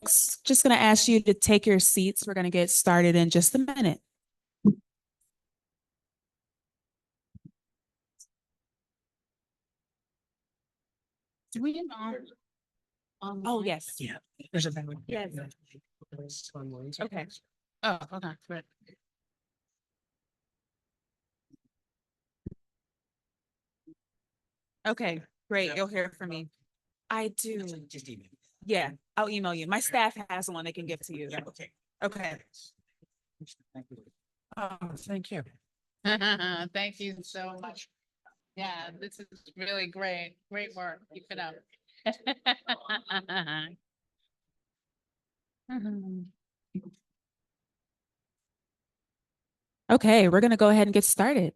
Just going to ask you to take your seats. We're going to get started in just a minute. Do we Oh, yes. Yeah, there's a bad one. Yes. Okay. Oh, okay. Good. Okay, great. You'll hear from me. I do. Just email. Yeah, I'll email you. My staff has one they can give to you. Okay. Okay. Oh, thank you. Thank you so much. Yeah, this is really great. Great work. Keep it up. Okay, we're going to go ahead and get started.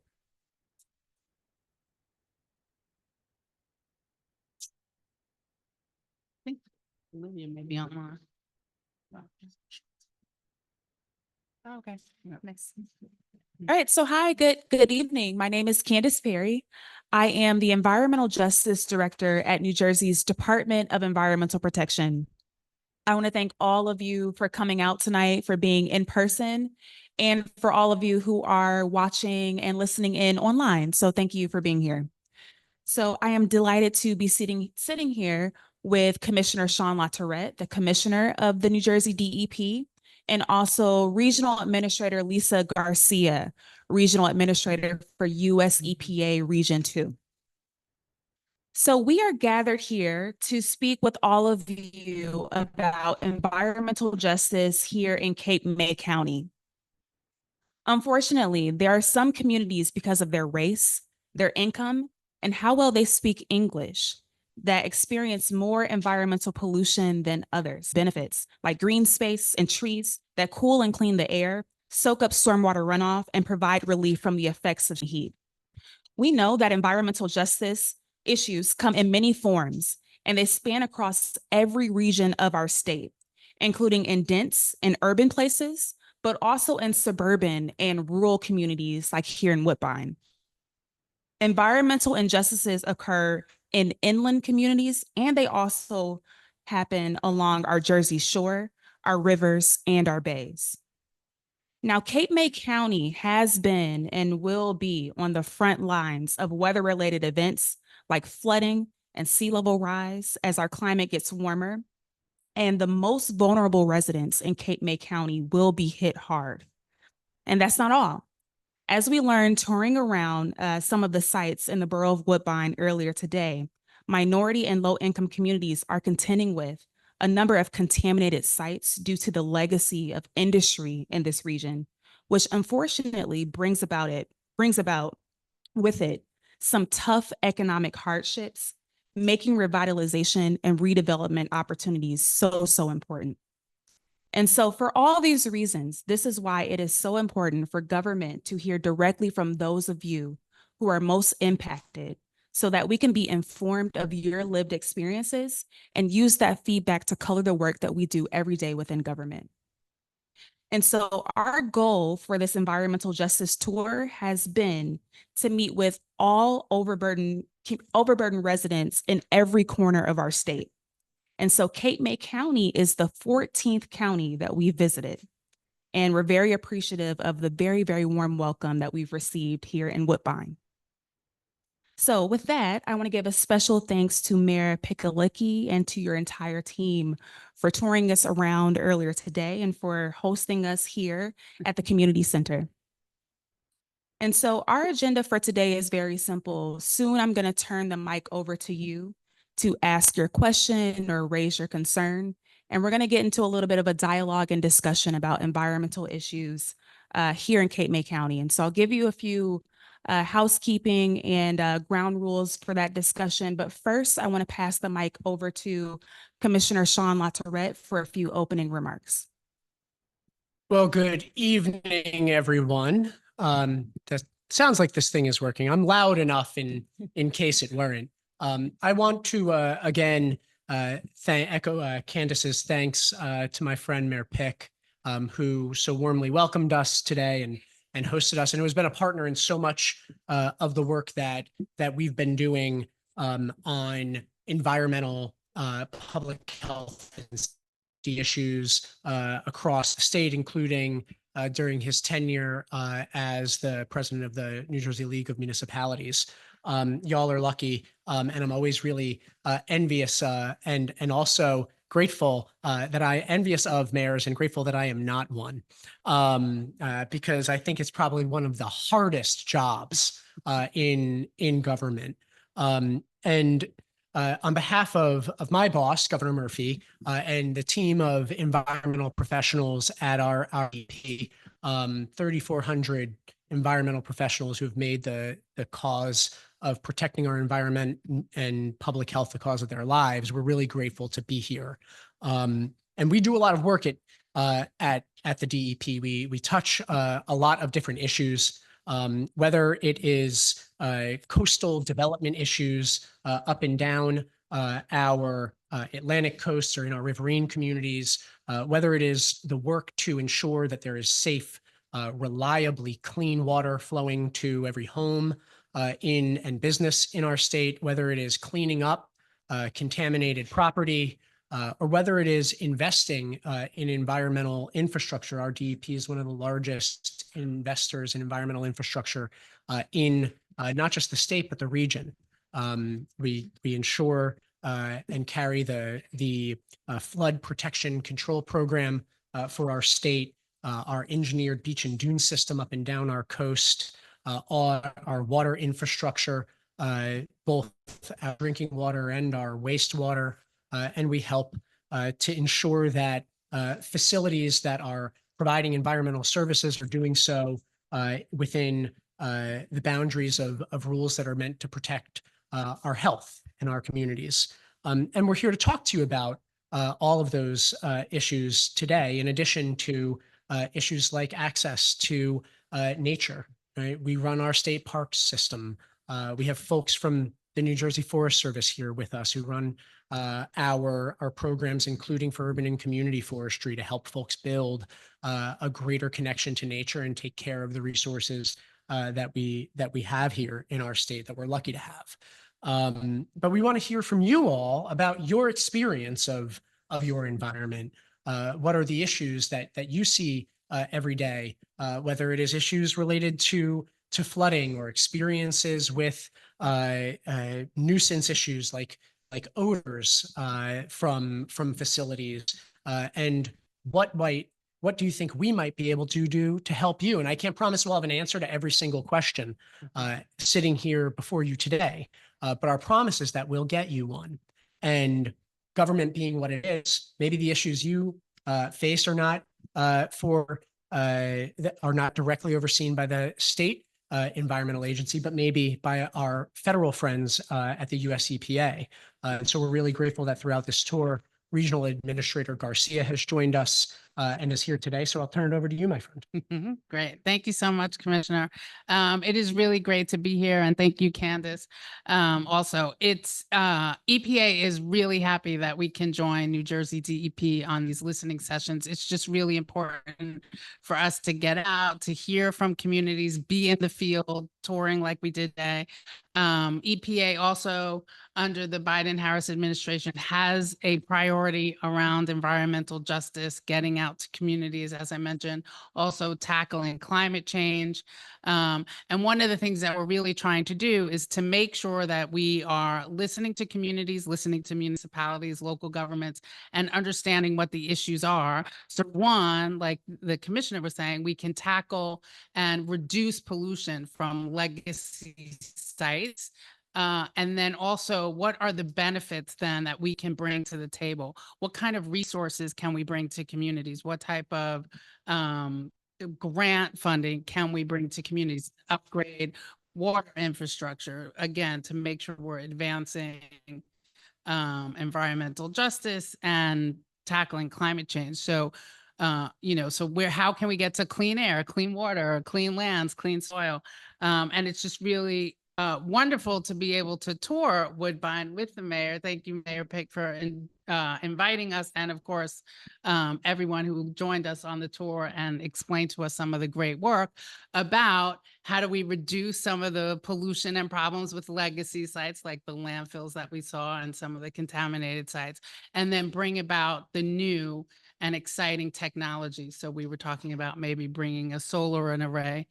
Olivia may be online. Oh, okay. Nice. All right. So hi, good evening. My name is Candace Perry. I am the Environmental Justice Director at New Jersey's Department of Environmental Protection. I want to thank all of you for coming out tonight, for being in person, and for all of you who are watching and listening in online. So thank you for being here. So I am delighted to be sitting here with Commissioner Sean LaTourette, the Commissioner of the New Jersey DEP, and also Regional Administrator Lisa Garcia, Regional Administrator for US EPA Region 2. So we are gathered here to speak with all of you about environmental justice here in Cape May County. Unfortunately, there are some communities, because of their race, their income, and how well they speak English, that experience more environmental pollution than others. Benefits like green space and trees that cool and clean the air, soak up stormwater runoff, and provide relief from the effects of heat. We know that environmental justice issues come in many forms, and they span across every region of our state, including in dense and urban places, but also in suburban and rural communities like here in Woodbine. Environmental injustices occur in inland communities, and they also happen along our Jersey Shore, our rivers, and our bays. Now, Cape May County has been and will be on the front lines of weather-related events like flooding and sea level rise as our climate gets warmer. And the most vulnerable residents in Cape May County will be hit hard. And that's not all. As we learned touring around some of the sites in the borough of Woodbine earlier today, minority and low-income communities are contending with a number of contaminated sites due to the legacy of industry in this region, which unfortunately brings about with it some tough economic hardships, making revitalization and redevelopment opportunities so important. And so for all these reasons, this is why it is so important for government to hear directly from those of you who are most impacted so that we can be informed of your lived experiences and use that feedback to color the work that we do every day within government. And so our goal for this environmental justice tour has been to meet with all overburdened residents in every corner of our state. And so Cape May County is the 14th county that we visited. And we're very appreciative of the very warm welcome that we've received here in Woodbine. So with that, I want to give a special thanks to Mayor Pikulicki and to your entire team for touring us around earlier today and for hosting us here at the community center. And so our agenda for today is very simple. Soon I'm going to turn the mic over to you to ask your question or raise your concern. And we're going to get into a little bit of a dialogue and discussion about environmental issues here in Cape May County. And so I'll give you a few housekeeping and ground rules for that discussion. But first, I want to pass the mic over to Commissioner Sean LaTourette for a few opening remarks. Well, good evening, everyone. That sounds like this thing is working. I'm loud enough in case it weren't. I want to again echo Candace's thanks to my friend Mayor Pick, who so warmly welcomed us today and hosted us, and who has been a partner in so much of the work that we've been doing on environmental public health and issues across the state, including during his tenure as the president of the New Jersey League of Municipalities. Y'all are lucky, and I'm always really envious and also grateful that I envious of mayors and grateful that I am not one, because I think it's probably one of the hardest jobs in government. And on behalf of my boss, Governor Murphy, and the team of environmental professionals at our EP, 3,400 environmental professionals who have made the cause of protecting our environment and public health the cause of their lives. We're really grateful to be here. And we do a lot of work at the DEP. We touch a lot of different issues, whether it is coastal development issues up and down our Atlantic coasts or in our riverine communities, whether it is the work to ensure that there is safe, reliably clean water flowing to every home in and business in our state, whether it is cleaning up contaminated property, or whether it is investing in environmental infrastructure. Our DEP is one of the largest investors in environmental infrastructure in not just the state, but the region. We ensure and carry the flood protection control program for our state, our engineered beach and dune system up and down our coast, our water infrastructure, both our drinking water and our wastewater. And we help to ensure that facilities that are providing environmental services are doing so within the boundaries of rules that are meant to protect our health and our communities. And we're here to talk to you about all of those issues today, in addition to issues like access to nature. Right? We run our state parks system. We have folks from the New Jersey Forest Service here with us who run our programs, including for urban and community forestry, to help folks build a greater connection to nature and take care of the resources that we have here in our state that we're lucky to have. But we want to hear from you all about your experience of your environment. What are the issues that you see every day, whether it is issues related to flooding or experiences with nuisance issues like odors from facilities, and what do you think we might be able to do to help you? And I can't promise we'll have an answer to every single question sitting here before you today, but our promise is that we'll get you one. And government being what it is, maybe the issues you face are not that are not directly overseen by the state environmental agency, but maybe by our federal friends at the US EPA. And so we're really grateful that throughout this tour, Regional Administrator Garcia has joined us and is here today. So I'll turn it over to you, my friend. Great. Thank you so much, Commissioner. It is really great to be here, and thank you, Candace. Also, it's EPA is really happy that we can join New Jersey DEP on these listening sessions. It's just really important for us to get out, to hear from communities, be in the field, touring like we did today. EPA also, under the Biden-Harris administration, has a priority around environmental justice, getting out to communities, as I mentioned, also tackling climate change. And one of the things that we're really trying to do is to make sure that we are listening to communities, listening to municipalities, local governments, and understanding what the issues are. So one, like the commissioner was saying, we can tackle and reduce pollution from legacy sites. And then also, what are the benefits then that we can bring to the table? What kind of resources can we bring to communities? What type of grant funding can we bring to communities? Upgrade water infrastructure, again, to make sure we're advancing environmental justice and tackling climate change. So, how can we get to clean air, clean water, clean lands, clean soil? And it's just really wonderful to be able to tour Woodbine with the mayor. Thank you, Mayor Pick, for inviting us, and of course, everyone who joined us on the tour and explained to us some of the great work about how do we reduce some of the pollution and problems with legacy sites like the landfills that we saw and some of the contaminated sites, and then bring about the new and exciting technology. So we were talking about maybe bringing a solar array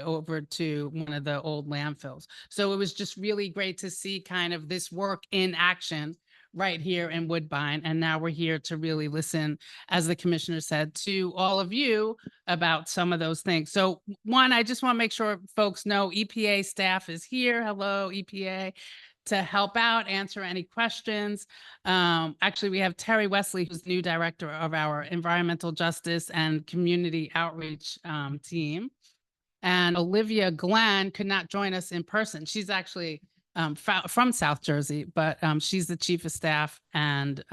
over to one of the old landfills. So it was just really great to see kind of this work in action right here in Woodbine. And now we're here to really listen, as the commissioner said, to all of you about some of those things. So one, I just want to make sure folks know EPA staff is here. Hello, EPA, to help out, answer any questions. Actually, we have Terry Wesley, who's the new director of our environmental justice and community outreach team. And Olivia Glenn could not join us in person. She's actually from South Jersey, but she's the chief of staff and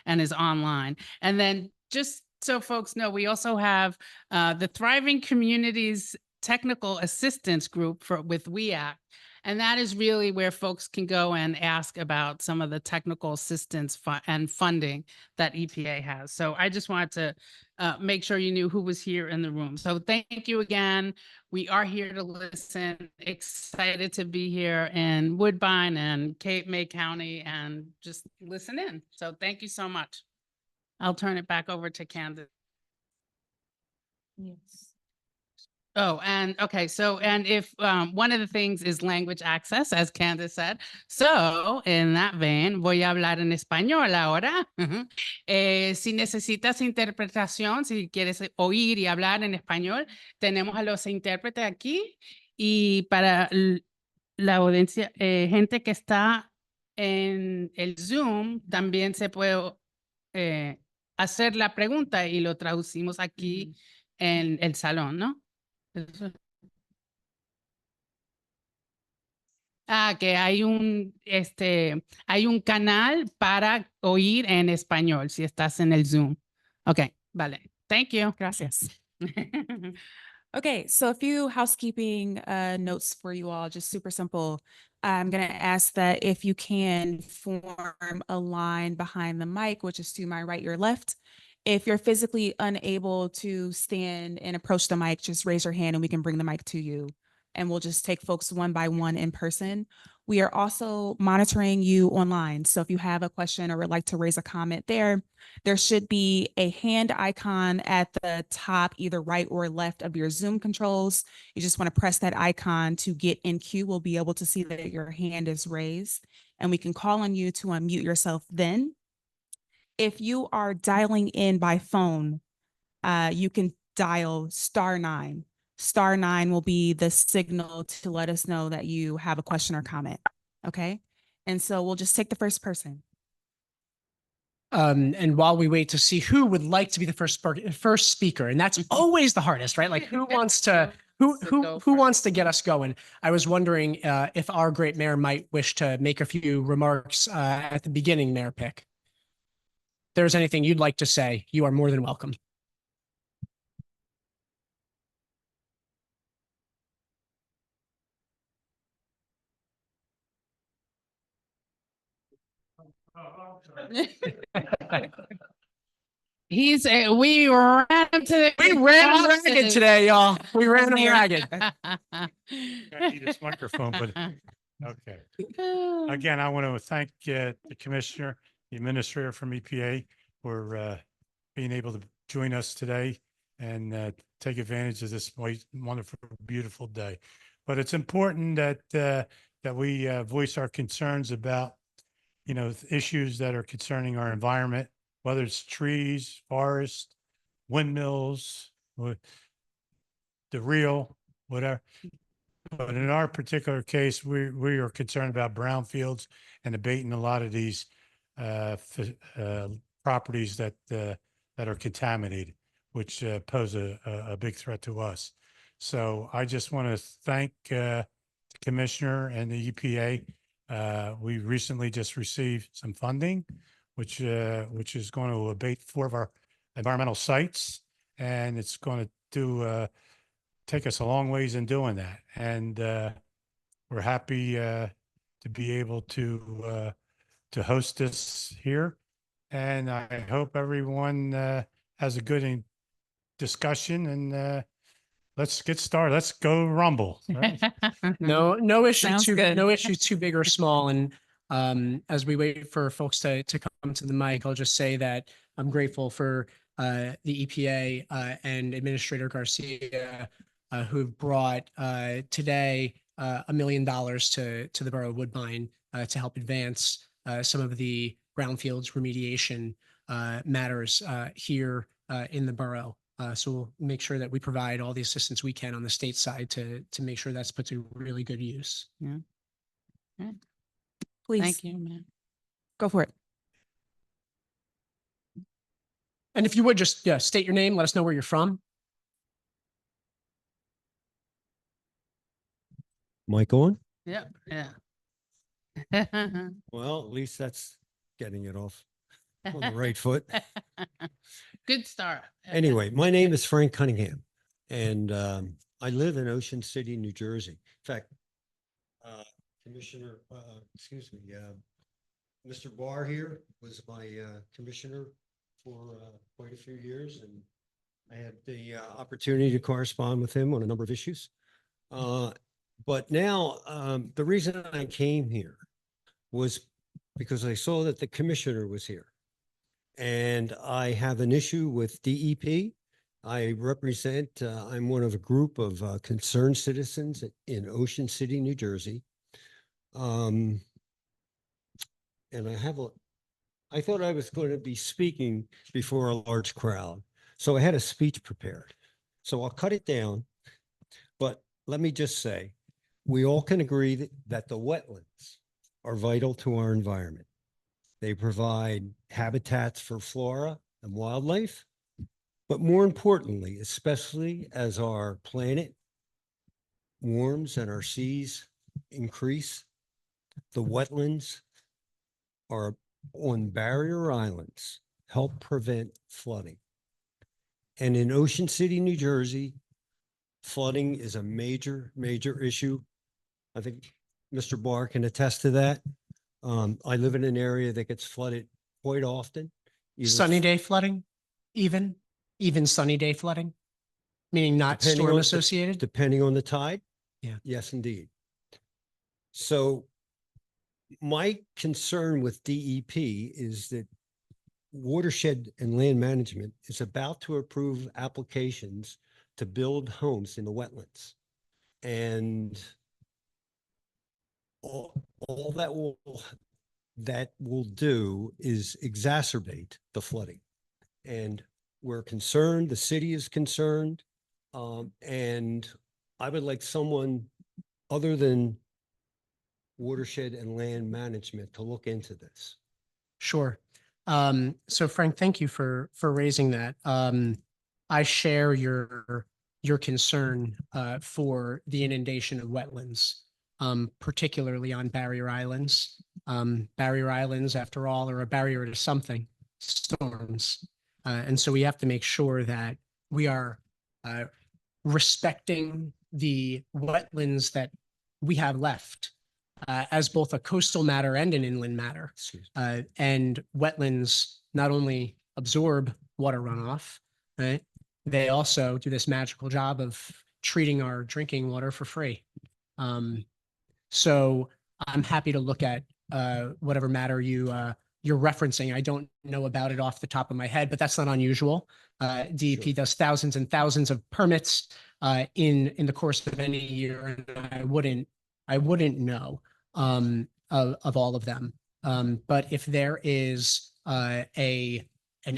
is online. And then just so folks know, we also have the Thriving Communities Technical Assistance Group with WEAC. And that is really where folks can go and ask about some of the technical assistance and funding that EPA has. So I just wanted to make sure you knew who was here in the room. So thank you again. We are here to listen, excited to be here in Woodbine and Cape May County and just listen in. So thank you so much. I'll turn it back over to Candace. Yes. Oh, and okay, so, and if one of the things is language access, as Candace said. So, in that vein, voy a hablar en español ahora. Si necesitas interpretación, si quieres oír y hablar en español, tenemos a los intérpretes aquí. Y para la audiencia, gente que está en el Zoom, también se puede hacer la pregunta y lo traducimos aquí en el salón, ¿no? Que hay un canal para oír en español si estás en el Zoom. Okay, vale. Thank you. Gracias. Okay, so a few housekeeping notes for you all, just super simple. I'm going to ask that if you can form a line behind the mic, which is to my right, your left. If you're physically unable to stand and approach the mic, just raise your hand and we can bring the mic to you. And we'll just take folks one by one in person. We are also monitoring you online. So if you have a question or would like to raise a comment there should be a hand icon at the top, either right or left of your Zoom controls. You just want to press that icon to get in queue. We'll be able to see that your hand is raised and we can call on you to unmute yourself then. If you are dialing in by phone, you can dial *9. *9 will be the signal to let us know that you have a question or comment. Okay. And so we'll just take the first person. And while we wait to see who would like to be the first speaker, and that's always the hardest, right? Like who wants to who wants to get us going? I was wondering if our great mayor might wish to make a few remarks at the beginning, Mayor Pick. If there's anything you'd like to say, you are more than welcome. We ran ragged today, y'all. We ran them ragged. I need this microphone, but okay. Again, I want to thank the commissioner, the administrator from EPA for being able to join us today and take advantage of this wonderful, beautiful day. But it's important that that we voice our concerns about, you know, issues that are concerning our environment, whether it's trees, forests, windmills, or the real, whatever. But in our particular case, we are concerned about brownfields and abating a lot of these properties that are contaminated, which pose a big threat to us. So I just want to thank the commissioner and the EPA. We recently just received some funding, which is going to abate 4 of our environmental sites, and it's going to take us a long ways in doing that. And we're happy to be able to to host this here. And I hope everyone has a good discussion, and let's get started. Let's go Rumble. right? No issue Sounds too, good. no issue too big or small. And as we wait for folks to come to the mic, I'll just say that I'm grateful for the EPA and Administrator Garcia who've brought today $1 million to the Borough of Woodbine to help advance some of the brownfields remediation matters here in the borough. So we'll make sure that we provide all the assistance we can on the state side to make sure that's put to really good use. Please Thank you, man. go for it. And if you would just state your name, let us know where you're from. Mic on? Yeah, yeah. Well, at least that's getting it off on the right foot. Good start. Anyway, my name is Frank Cunningham, and I live in Ocean City, New Jersey. In fact, Commissioner, excuse me, Mr. Barr here was my commissioner for quite a few years, and I had the opportunity to correspond with him on a number of issues. But now, the reason I came here was because I saw that the commissioner was here. And I have an issue with DEP. I represent, I'm one of a group of concerned citizens in Ocean City, New Jersey. And I thought I was going to be speaking before a large crowd. So I had a speech prepared. So I'll cut it down. But let me just say, we all can agree that the wetlands are vital to our environment. They provide habitats for flora and wildlife, but more importantly, especially as our planet warms and our seas increase, the wetlands are on barrier islands, help prevent flooding. And in Ocean City, New Jersey, flooding is a major, major issue. I think Mr. Barr can attest to that. I live in an area that gets flooded quite often. either Sunny day flooding, even sunny day flooding, meaning not Depending storm on- associated. depending on the tide. Yeah. Yes, indeed. So my concern with DEP is that Watershed and Land Management is about to approve applications to build homes in the wetlands. And all that will do is exacerbate the flooding. And we're concerned, the city is concerned, and I would like someone other than Watershed and Land Management to look into this. Sure. So Frank, thank you for raising that. I share your concern for the inundation of wetlands, particularly on barrier islands. Barrier islands, after all, are a barrier to something, storms. And so we have to make sure that we are respecting the wetlands that we have left as both a coastal matter and an inland matter. Excuse me. And wetlands not only absorb water runoff, right? They also do this magical job of treating our drinking water for free. So I'm happy to look at whatever matter you're referencing. I don't know about it off the top of my head, but that's not unusual. DEP Sure. does thousands and thousands of permits in the course of any year, and I wouldn't know of all of them. But if there is an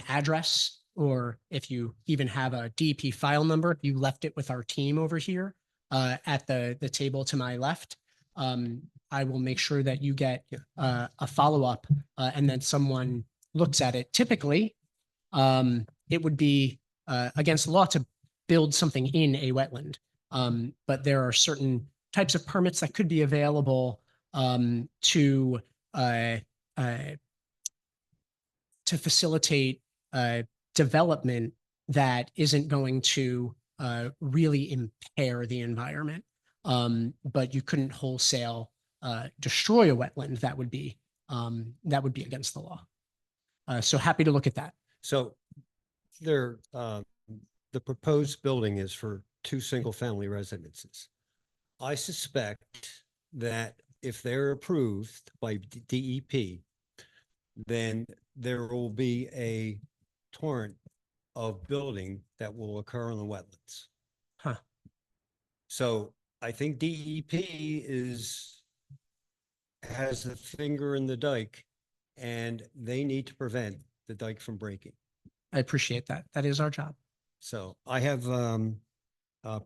address, or if you even have a DEP file number, you left it with our team over here at the table to my left, I will make sure that you get a follow-up and then someone looks at it. Typically, it would be against the law to build something in a wetland. But there are certain types of permits that could be available to facilitate development that isn't going to really impair the environment. But you couldn't wholesale destroy a wetland. That would be that would be against the law. So happy to look at that. So there, the proposed building is for 2 single-family residences. I suspect that if they're approved by DEP, then there will be a torrent of building that will occur on the wetlands. Huh. So I think DEP has the finger in the dike, and they need to prevent the dike from breaking. I appreciate that. That is our job. So I have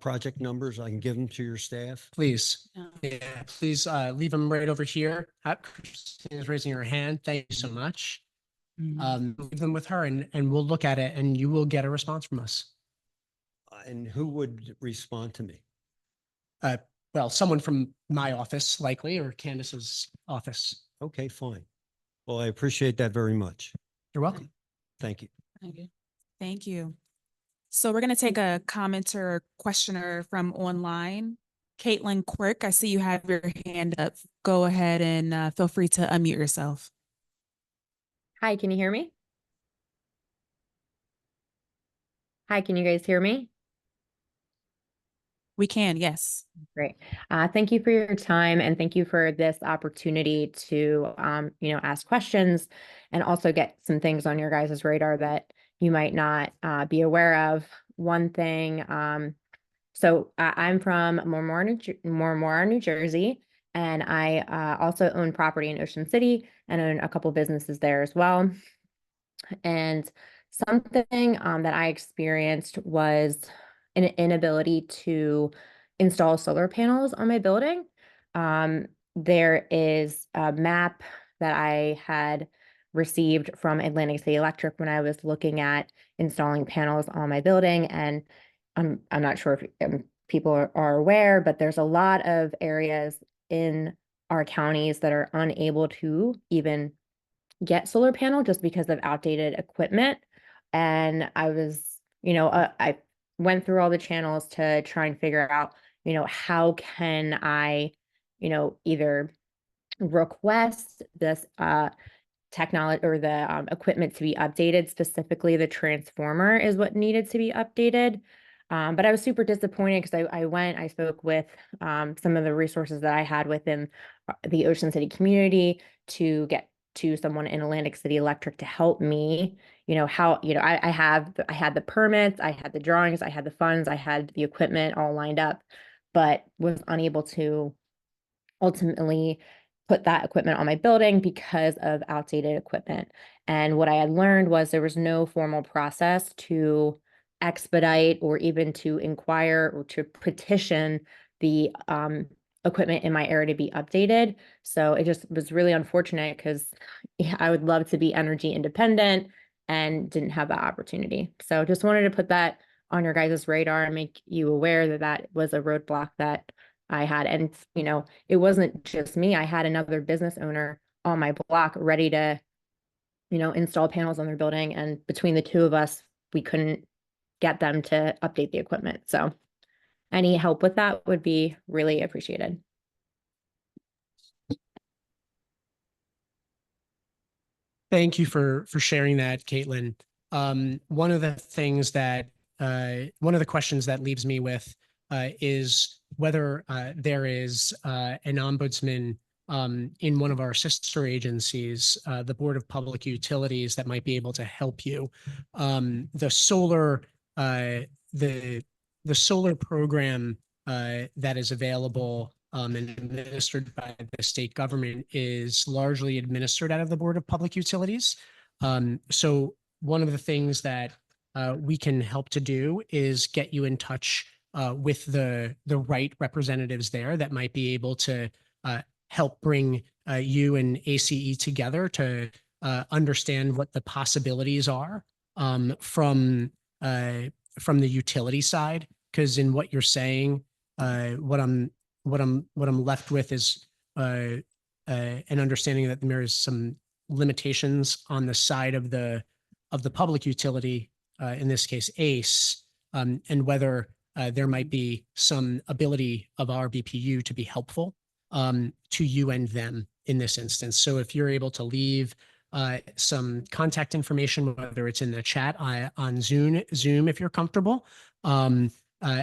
project numbers. I can give them to your staff. Please. Yeah. Yeah, please leave them right over here. Christine is raising her hand. Thank you so much. Leave them with her and we'll look at it and you will get a response from us. And who would respond to me? Well, someone from my office likely, or Candace's office. Okay, fine. Well, I appreciate that very much. You're welcome. Thank you. Thank you. So we're going to take a commenter or questioner from online. Caitlin Quirk, I see you have your hand up. Go ahead and feel free to unmute yourself. Hi, can you hear me? Hi, can you guys hear me? We can, yes. Great. Thank you for your time and thank you for this opportunity to, ask questions and also get some things on your guys' radar that you might not be aware of. One thing, so I'm from Mormora, New Jersey, and I also own property in Ocean City and own a couple businesses there as well. And something that I experienced was an inability to install solar panels on my building. There is a map that I had received from Atlantic City Electric when I was looking at installing panels on my building. And I'm not sure if people are aware, but there's a lot of areas in our counties that are unable to even get solar panel just because of outdated equipment. And I was, I went through all the channels to try and figure out, how can I, either request this technology or the equipment to be updated. Specifically, the transformer is what needed to be updated. But I was super disappointed because I spoke with some of the resources that I had within the Ocean City community to get to someone in Atlantic City Electric to help me, I had the permits, I had the drawings, I had the funds, I had the equipment all lined up, but was unable to ultimately put that equipment on my building because of outdated equipment. And what I had learned was there was no formal process to expedite or even to inquire or to petition the equipment in my area to be updated. So it just was really unfortunate because I would love to be energy independent and didn't have that opportunity. So just wanted to put that on your guys' radar and make you aware that that was a roadblock that I had. And, it wasn't just me. I had another business owner on my block ready to, install panels on their building. And between the two of us, we couldn't get them to update the equipment. So any help with that would be really appreciated. Thank you for sharing that, Caitlin. One of the questions that leaves me with is whether there is an ombudsman in one of our sister agencies, the Board of Public Utilities, that might be able to help you. The solar program that is available and administered by the state government is largely administered out of the Board of Public Utilities. So one of the things that we can help to do is get you in touch with the right representatives there that might be able to help bring you and ACE together to understand what the possibilities are from the utility side. Because in what you're saying, what I'm left with is an understanding that there is some limitations on the side of the public utility, in this case ACE, and whether there might be some ability of our BPU to be helpful to you and them in this instance. So if you're able to leave some contact information, whether it's in the chat on Zoom, if you're comfortable, and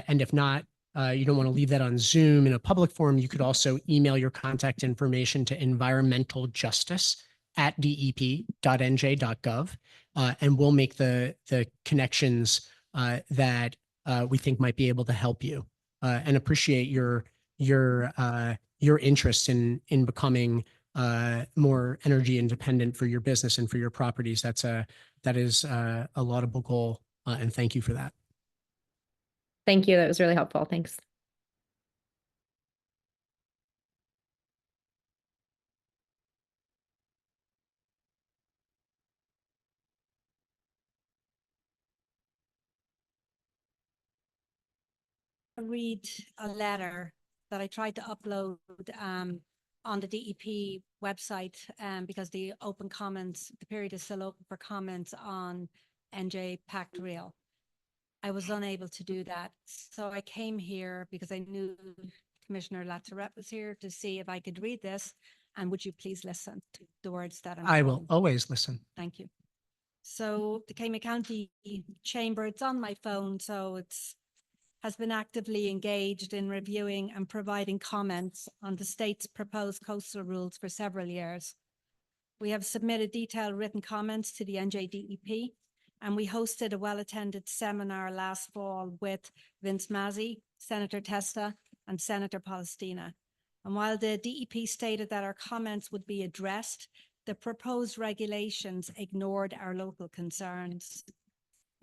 if not, you don't want to leave that on Zoom in a public forum, you could also email your contact information to environmentaljustice@dep.nj.gov, and we'll make the connections that we think might be able to help you, and appreciate your interest in becoming more energy independent for your business and for your properties. That is a laudable goal, and thank you for that. Thank you. That was really helpful. Thanks. Read a letter that I tried to upload on the DEP website because the open comments, the period is still open for comments on NJ Pact Rail. I was unable to do that. So I came here because I knew Commissioner Lazaret was here to see if I could read this. And would you please listen to the words that I'm I will saying? always listen. Thank you. So the Caymay County Chamber, it's on my phone, so it's has been actively engaged in reviewing and providing comments on the state's proposed coastal rules for several years. We have submitted detailed written comments to the NJDEP, and we hosted a well-attended seminar last fall with Vince Mazzi, Senator Testa, and Senator Palestina. And while the DEP stated that our comments would be addressed, the proposed regulations ignored our local concerns.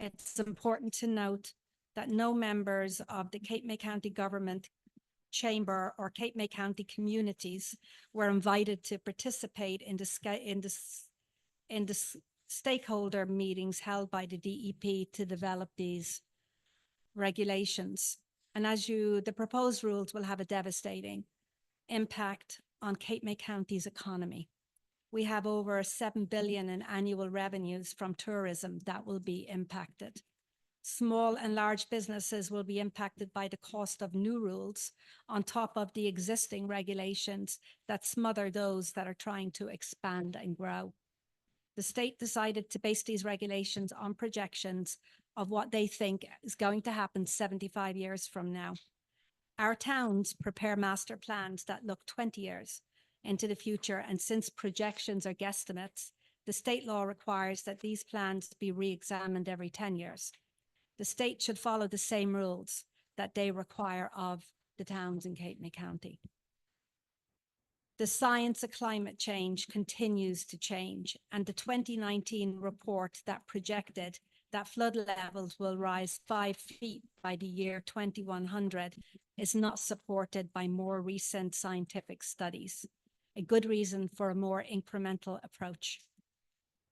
It's important to note that no members of the Cape May County Government Chamber or Cape May County communities were invited to participate in the stakeholder meetings held by the DEP to develop these regulations. And the proposed rules will have a devastating impact on Cape May County's economy. We have over 7 billion in annual revenues from tourism that will be impacted. Small and large businesses will be impacted by the cost of new rules on top of the existing regulations that smother those that are trying to expand and grow. The state decided to base these regulations on projections of what they think is going to happen 75 years from now. Our towns prepare master plans that look 20 years into the future, and since projections are guesstimates, the state law requires that these plans be re-examined every 10 years. The state should follow the same rules that they require of the towns in Cape May County. The science of climate change continues to change, and the 2019 report that projected that flood levels will rise 5 feet by the year 2100 is not supported by more recent scientific studies. A good reason for a more incremental approach.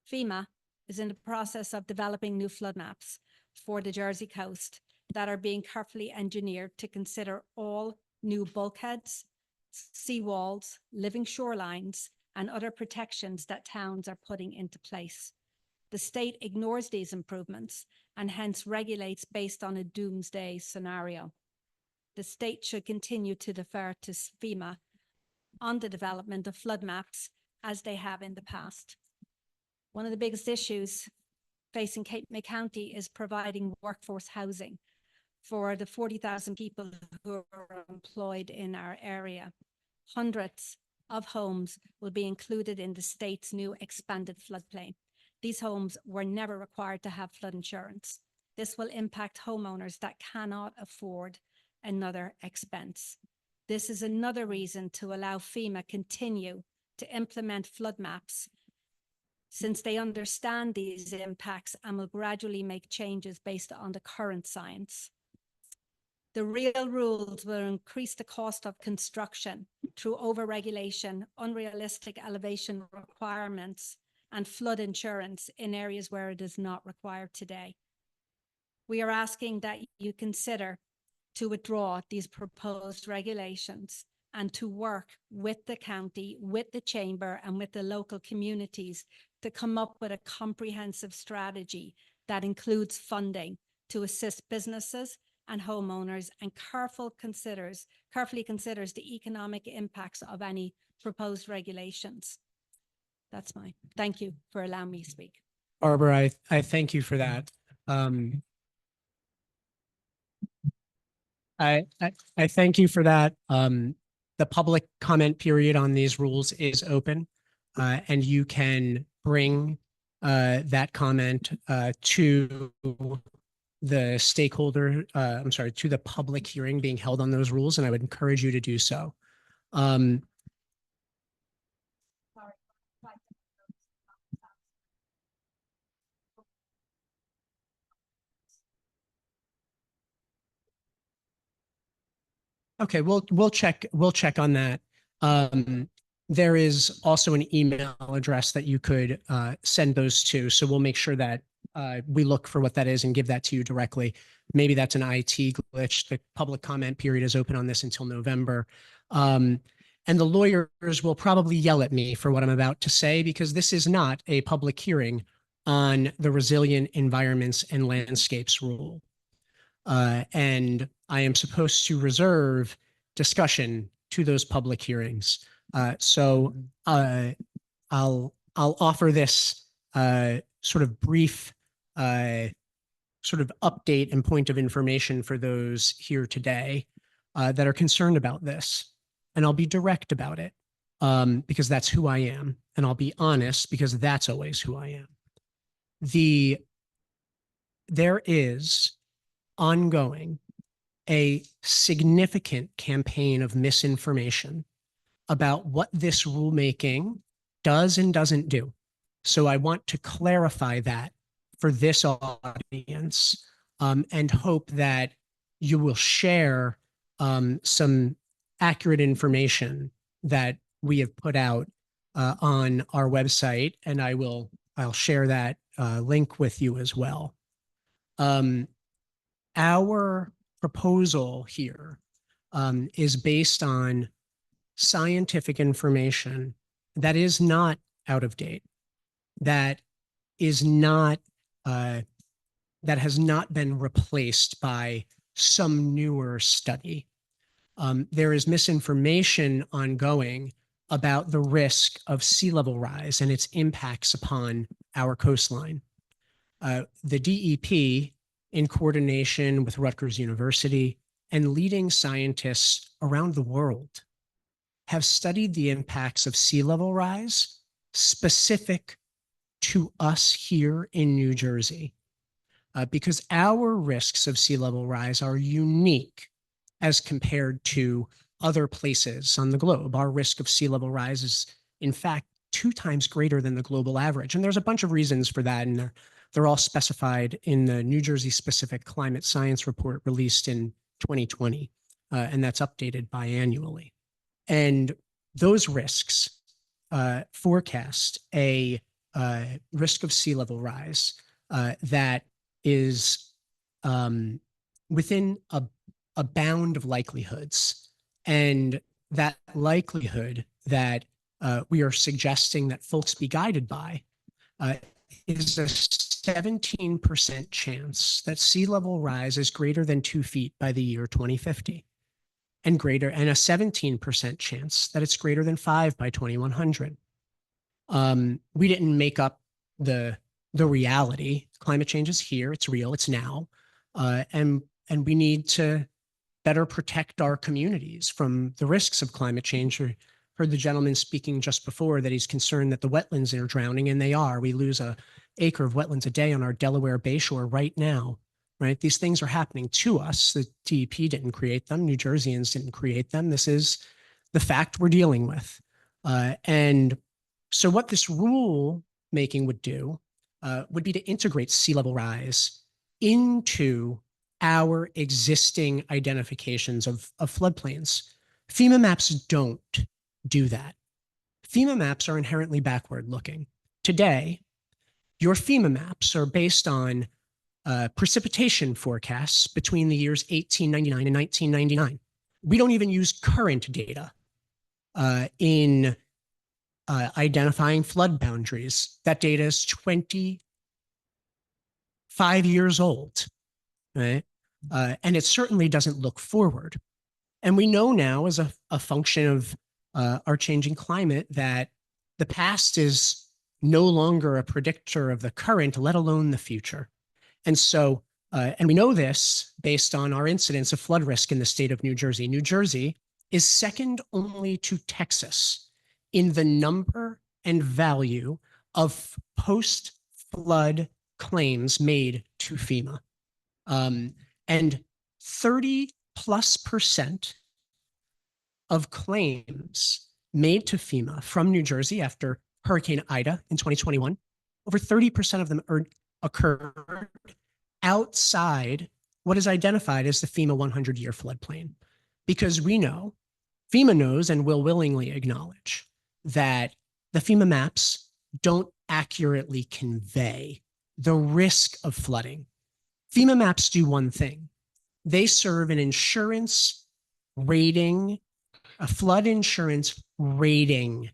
FEMA is in the process of developing new flood maps for the Jersey coast that are being carefully engineered to consider all new bulkheads, seawalls, living shorelines, and other protections that towns are putting into place. The state ignores these improvements and hence regulates based on a doomsday scenario. The state should continue to defer to FEMA on the development of flood maps as they have in the past. One of the biggest issues facing Cape May County is providing workforce housing for the 40,000 people who are employed in our area. Hundreds of homes will be included in the state's new expanded floodplain. These homes were never required to have flood insurance. This will impact homeowners that cannot afford another expense. This is another reason to allow FEMA continue to implement flood maps, since they understand these impacts and will gradually make changes based on the current science. The real rules will increase the cost of construction through overregulation, unrealistic elevation requirements, and flood insurance in areas where it is not required today. We are asking that you consider to withdraw these proposed regulations and to work with the county, with the chamber, and with the local communities to come up with a comprehensive strategy that includes funding to assist businesses and homeowners and carefully considers the economic impacts of any proposed regulations. That's mine. Thank you for allowing me to speak. Barbara, I thank you for that. I thank you for that. The public comment period on these rules is open, and you can bring that comment to the stakeholder, to the public hearing being held on those rules, and I would encourage you to do so. Okay, we'll check on that. There is also an email address that you could send those to. So we'll make sure that we look for what that is and give that to you directly. Maybe that's an IT glitch. The public comment period is open on this until November. And the lawyers will probably yell at me for what I'm about to say, because this is not a public hearing on the Resilient Environments and Landscapes rule. And I am supposed to reserve discussion to those public hearings. So I'll offer this sort of brief sort of update and point of information for those here today that are concerned about this. And I'll be direct about it because that's who I am. And I'll be honest because that's always who I am. There is ongoing a significant campaign of misinformation about what this rulemaking does and doesn't do. So I want to clarify that for this audience and hope that you will share some accurate information that we have put out on our website, and I'll share that link with you as well. Our proposal here is based on scientific information that is not out of date, that is not that has not been replaced by some newer study. There is misinformation ongoing about the risk of sea level rise and its impacts upon our coastline. The DEP, in coordination with Rutgers University and leading scientists around the world, have studied the impacts of sea level rise specific to us here in New Jersey, because our risks of sea level rise are unique as compared to other places on the globe. Our risk of sea level rise is, in fact, 2 times greater than the global average. And there's a bunch of reasons for that, and they're all specified in the New Jersey specific climate science report released in 2020, and that's updated biannually. And those risks forecast a risk of sea level rise that is within a bound of likelihoods. And that likelihood that we are suggesting that folks be guided by is a 17% chance that sea level rise is greater than 2 feet by the year 2050, and a 17% chance that it's greater than 5 by 2100. We didn't make up the reality. Climate change is here. It's real. It's now. And we need to better protect our communities from the risks of climate change. I heard the gentleman speaking just before that he's concerned that the wetlands are drowning, and they are. We lose an acre of wetlands a day on our Delaware Bayshore right now, right? These things are happening to us. The DEP didn't create them. New Jerseyans didn't create them. This is the fact we're dealing with. And so what this rule making would do would be to integrate sea level rise into our existing identifications of floodplains. FEMA maps don't do that. FEMA maps are inherently backward looking. Today, your FEMA maps are based on precipitation forecasts between the years 1899 and 1999. We don't even use current data in identifying flood boundaries. That data is 25 years old, right? And it certainly doesn't look forward. And we know now, as a function of our changing climate, that the past is no longer a predictor of the current, let alone the future. And so, and we know this based on our incidence of flood risk in the state of New Jersey. New Jersey is second only to Texas in the number and value of post-flood claims made to FEMA. And 30+% of claims made to FEMA from New Jersey after Hurricane Ida in 2021, over 30% of them occurred outside what is identified as the FEMA 100-year floodplain. Because we know, FEMA knows and will willingly acknowledge that the FEMA maps don't accurately convey the risk of flooding. FEMA maps do one thing. They serve an insurance rating, a flood insurance rating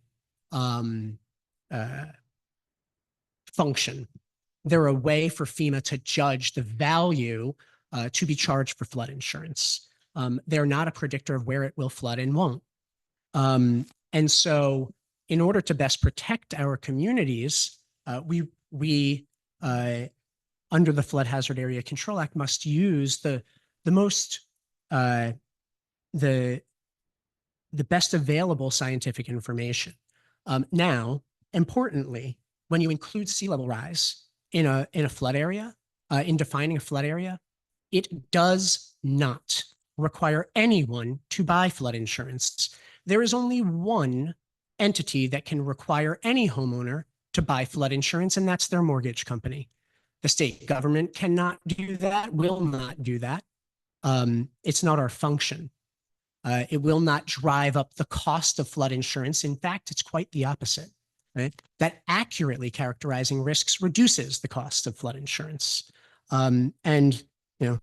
function. They're a way for FEMA to judge the value to be charged for flood insurance. They're not a predictor of where it will flood and won't. And so in order to best protect our communities, we under the Flood Hazard Area Control Act must use the best available scientific information. Now, importantly, when you include sea level rise in a flood area, in defining a flood area, it does not require anyone to buy flood insurance. There is only one entity that can require any homeowner to buy flood insurance, and that's their mortgage company. The state government cannot do that, will not do that. It's not our function. It will not drive up the cost of flood insurance. In fact, it's quite the opposite, right? That accurately characterizing risks reduces the cost of flood insurance. And you know,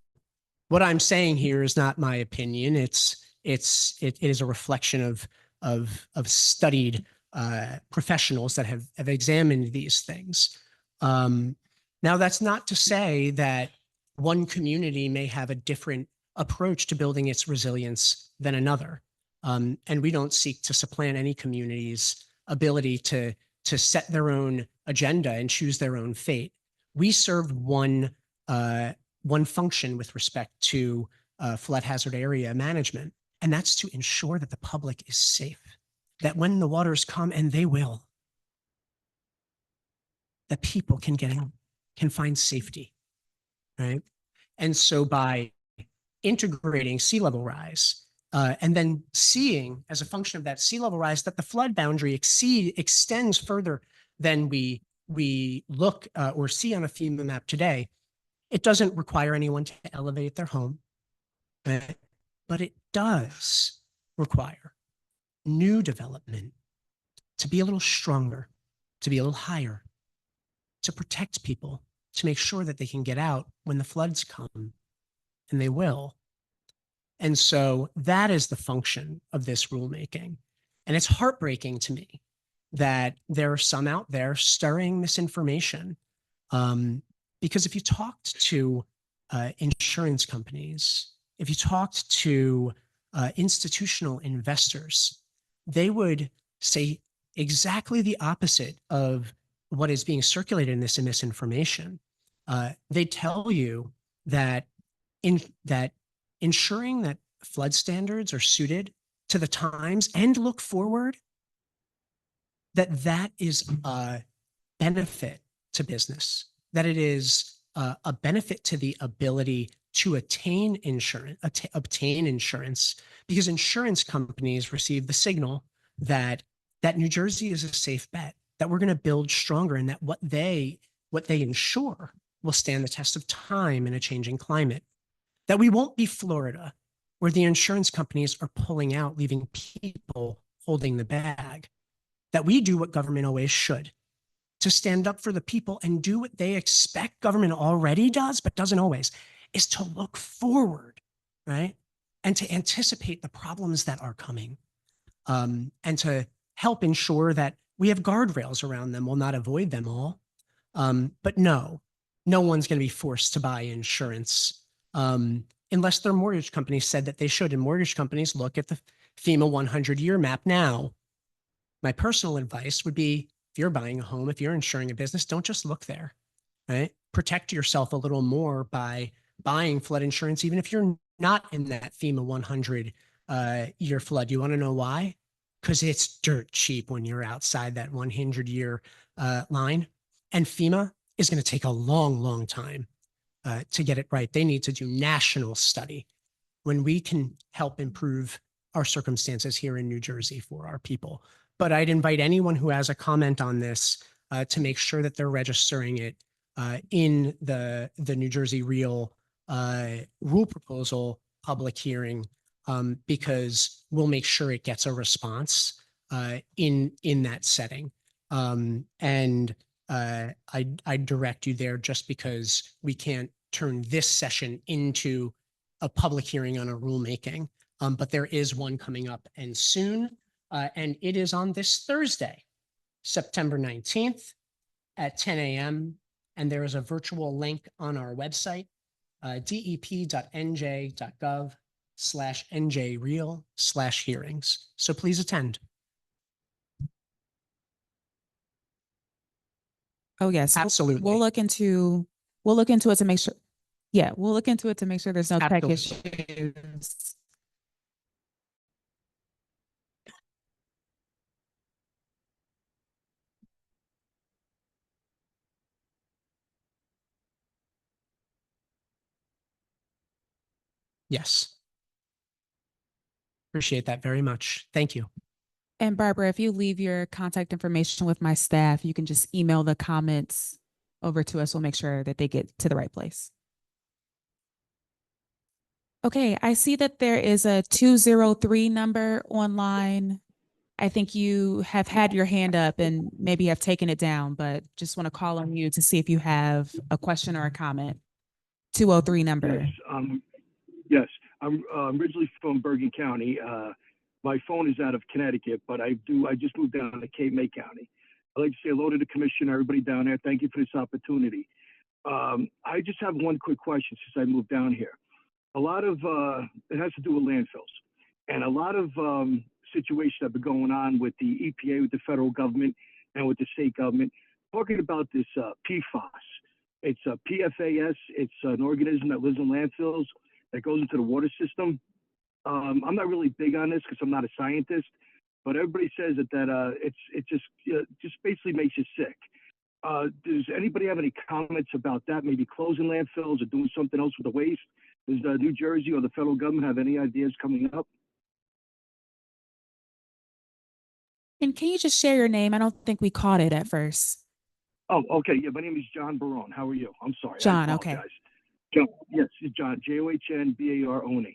what I'm saying here is not my opinion. It is a reflection of studied professionals that have examined these things. Now, that's not to say that one community may have a different approach to building its resilience than another. And we don't seek to supplant any community's ability to set their own agenda and choose their own fate. We serve one function with respect to flood hazard area management, and that's to ensure that the public is safe, that when the waters come, and they will, that people can get out, can find safety, right? And so by integrating sea level rise, and then seeing as a function of that sea level rise that the flood boundary extends further than we look or see on a FEMA map today, it doesn't require anyone to elevate their home, but it does require new development to be a little stronger, to be a little higher, to protect people, to make sure that they can get out when the floods come, and they will. And so that is the function of this rulemaking. And it's heartbreaking to me that there are some out there stirring misinformation. Because if you talked to insurance companies, if you talked to institutional investors, they would say exactly the opposite of what is being circulated in this misinformation. They tell you that ensuring that flood standards are suited to the times and look forward, that is a benefit to business, that it is a benefit to the ability to obtain insurance, because insurance companies receive the signal that New Jersey is a safe bet, that we're going to build stronger, and that what they insure will stand the test of time in a changing climate. That we won't be Florida, where the insurance companies are pulling out, leaving people holding the bag. That we do what government always should, to stand up for the people and do what they expect government already does, but doesn't always, is to look forward, right? And to anticipate the problems that are coming, and to help ensure that we have guardrails around them. We'll not avoid them all. But no one's going to be forced to buy insurance unless their mortgage company said that they should. And mortgage companies look at the FEMA 100-year map now. My personal advice would be, if you're buying a home, if you're insuring a business, don't just look there, right? Protect yourself a little more by buying flood insurance, even if you're not in that FEMA 100-year flood. You want to know why? Because it's dirt cheap when you're outside that 100-year line. And FEMA is going to take a long, long time to get it right. They need to do national study when we can help improve our circumstances here in New Jersey for our people. But I'd invite anyone who has a comment on this to make sure that they're registering it in the New Jersey Real rule proposal public hearing, because we'll make sure it gets a response in that setting. And I direct you there just because we can't turn this session into a public hearing on a rulemaking. But there is one coming up and soon. And it is on this Thursday, September 19th at 10 a.m. And there is a virtual link on our website, dep.nj.gov/njreal/hearings. So please attend. Oh, yes. Absolutely. We'll look into it to make sure. Yeah, we'll look into it to make sure there's no tech Absolutely. issues. Yes. Appreciate that very much. Thank you. And Barbara, if you leave your contact information with my staff, you can just email the comments over to us. We'll make sure that they get to the right place. Okay, I see that there is a 203 number online. I think you have had your hand up and maybe have taken it down, but just want to call on you to see if you have a question or a comment. 203 number. Yes, I'm originally from Bergen County. My phone is out of Connecticut, but I just moved down to Cape May County. I'd like to say hello to the commissioner, everybody down there. Thank you for this opportunity. I just have one quick question since I moved down here. A lot of, it has to do with landfills, and a lot of situations have been going on with the EPA, with the federal government, and with the state government, talking about this PFAS. It's a PFAS. It's an organism that lives in landfills that goes into the water system. I'm not really big on this because I'm not a scientist, but everybody says that it just basically makes you sick. Does anybody have any comments about that? Maybe closing landfills or doing something else with the waste? Does New Jersey or the federal government have any ideas coming up? And can you just share your name? I don't think we caught it at first. Oh, okay. Yeah, my name is John Barone. How are you? I'm sorry. John, okay. John, yes, John, JOHNBARONE.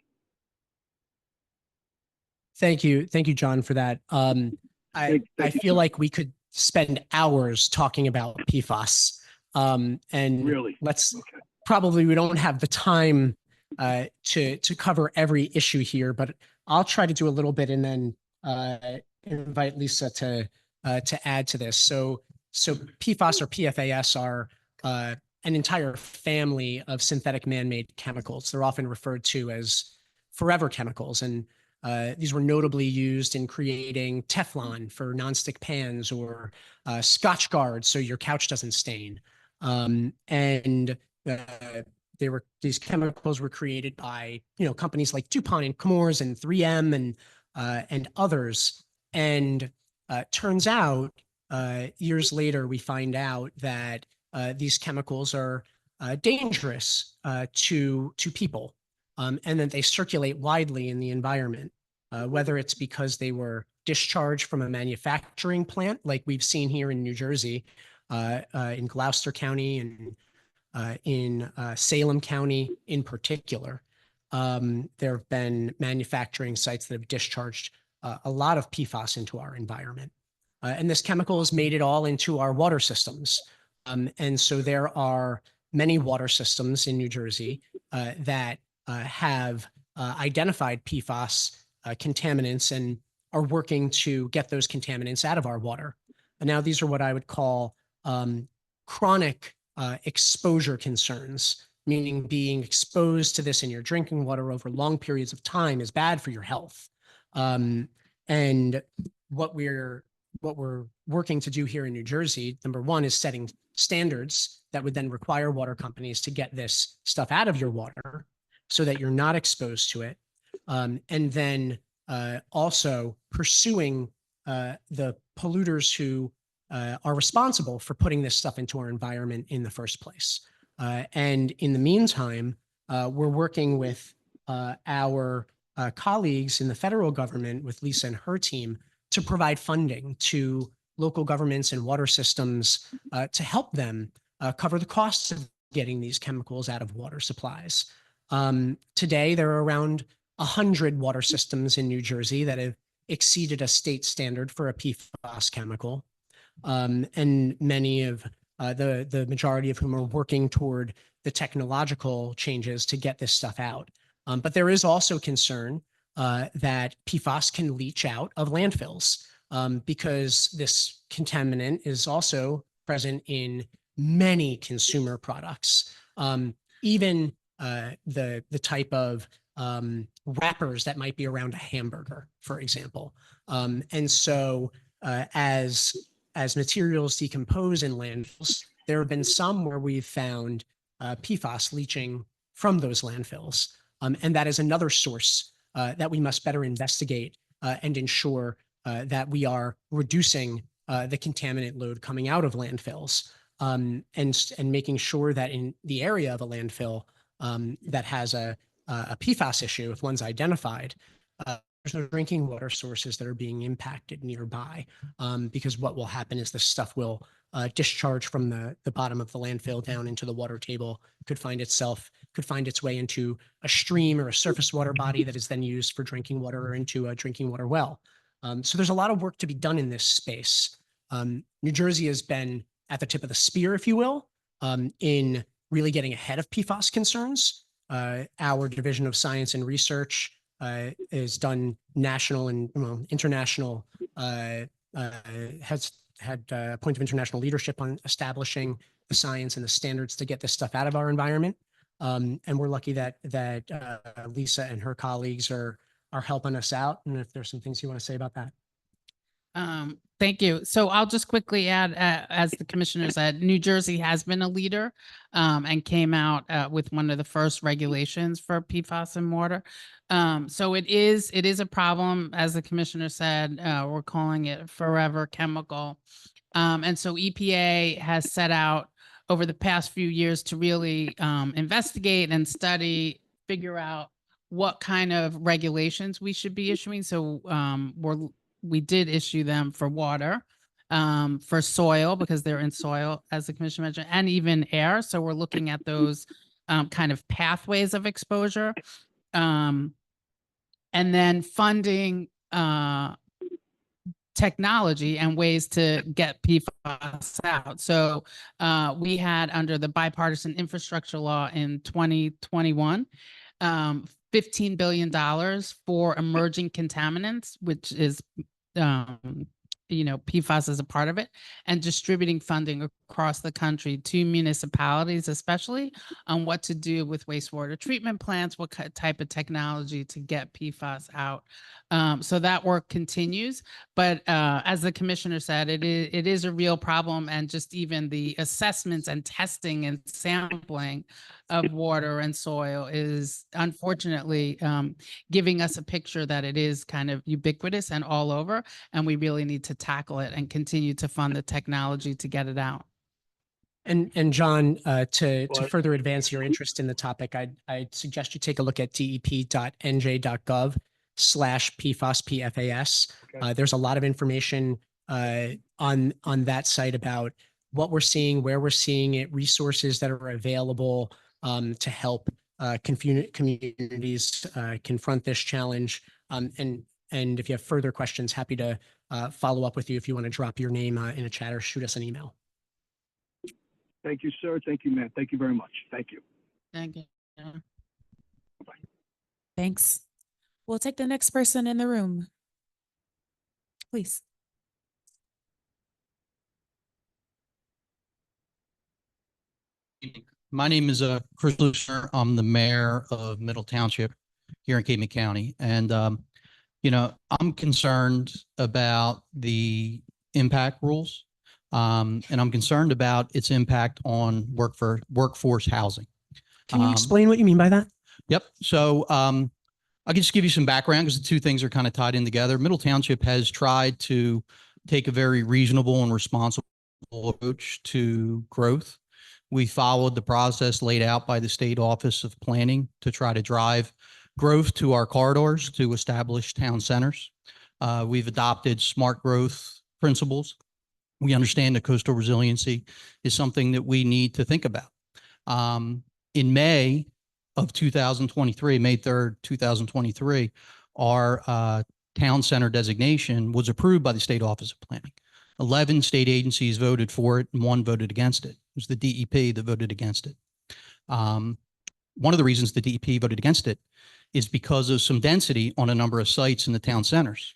Thank you. Thank you, John, for that. I Thank you, feel sir. like we could spend hours talking about PFAS. And Really? let's Okay. probably, we don't have the time to cover every issue here, but I'll try to do a little bit and then invite Lisa to add to this. So PFAS or PFAS are an entire family of synthetic man-made chemicals. They're often referred to as forever chemicals. And these were notably used in creating Teflon for nonstick pans or Scotch guards so your couch doesn't stain. These chemicals were created by companies like DuPont and Chemours and 3M and others. And turns out years later we find out that these chemicals are dangerous to people, and that they circulate widely in the environment, whether it's because they were discharged from a manufacturing plant like we've seen here in New Jersey, in Gloucester County and in Salem County in particular. There have been manufacturing sites that have discharged a lot of PFAS into our environment. And this chemical has made it all into our water systems. And so there are many water systems in New Jersey that have identified PFAS contaminants and are working to get those contaminants out of our water. And now these are what I would call chronic exposure concerns. meaning being exposed to this in your drinking water over long periods of time is bad for your health. And what we're working to do here in New Jersey, number one, is setting standards that would then require water companies to get this stuff out of your water so that you're not exposed to it. And then also pursuing the polluters who are responsible for putting this stuff into our environment in the first place. And in the meantime, we're working with our colleagues in the federal government, with Lisa and her team, to provide funding to local governments and water systems to help them cover the costs of getting these chemicals out of water supplies. Today, there are around 100 water systems in New Jersey that have exceeded a state standard for a PFAS chemical. And many of the majority of whom are working toward the technological changes to get this stuff out. But there is also concern that PFAS can leach out of landfills because this contaminant is also present in many consumer products, even the type of wrappers that might be around a hamburger, for example. And so as materials decompose in landfills, there have been some where we've found PFAS leaching from those landfills. And that is another source that we must better investigate and ensure that we are reducing the contaminant load coming out of landfills, and making sure that in the area of a landfill that has a PFAS issue, if one's identified, there's no drinking water sources that are being impacted nearby, because what will happen is this stuff will discharge from the bottom of the landfill down into the water table, could find its way into a stream or a surface water body that is then used for drinking water or into a drinking water well. So there's a lot of work to be done in this space. New Jersey has been at the tip of the spear, if you will, in really getting ahead of PFAS concerns. Our Division of Science and Research has done national and international, has had a point of international leadership on establishing the science and the standards to get this stuff out of our environment. And we're lucky that Lisa and her colleagues are helping us out. And if there's some things you want to say about that. Thank you. So I'll just quickly add, as the commissioner said, New Jersey has been a leader and came out with one of the first regulations for PFAS in water. So it is a problem, as the commissioner said. We're calling it forever chemical. And so EPA has set out over the past few years to really investigate and study, figure out what kind of regulations we should be issuing. So we did issue them for water, for soil, because they're in soil, as the commissioner mentioned, and even air. So we're looking at those kind of pathways of exposure. And then funding technology and ways to get PFAS out. So we had, under the bipartisan infrastructure law in 2021, $15 billion for emerging contaminants, which is, PFAS is a part of it, and distributing funding across the country to municipalities, especially on what to do with wastewater treatment plants, what type of technology to get PFAS out. So that work continues. But as the commissioner said, it is a real problem. And just even the assessments and testing and sampling of water and soil is unfortunately giving us a picture that it is kind of ubiquitous and all over. And we really need to tackle it and continue to fund the technology to get it out. And John, to further advance your interest in the topic, I'd suggest you take a look at dep.nj.gov/PFAS, PFAS. Okay. There's a lot of information on that site about what we're seeing, where we're seeing it, resources that are available to help communities confront this challenge. And if you have further questions, happy to follow up with you if you want to drop your name in a chat or shoot us an email. Thank you, sir. Thank you, Matt. Thank you very much. Thank you. Thank you. Thanks. We'll take the next person in the room. Please. My name is Chris Lusner. I'm the mayor of Middle Township here in Cape May County. And, I'm concerned about the impact rules. And I'm concerned about its impact on workforce housing. Can you Um, explain what you mean by that? Yep. So I can just give you some background because the two things are kind of tied in together. Middle Township has tried to take a very reasonable and responsible approach to growth. We followed the process laid out by the State Office of Planning to try to drive growth to our corridors to establish town centers. We've adopted smart growth principles. We understand that coastal resiliency is something that we need to think about. In May of 2023, May 3rd, 2023, our town center designation was approved by the State Office of Planning. 11 state agencies voted for it and 1 voted against it. It was the DEP that voted against it. One of the reasons the DEP voted against it is because of some density on a number of sites in the town centers.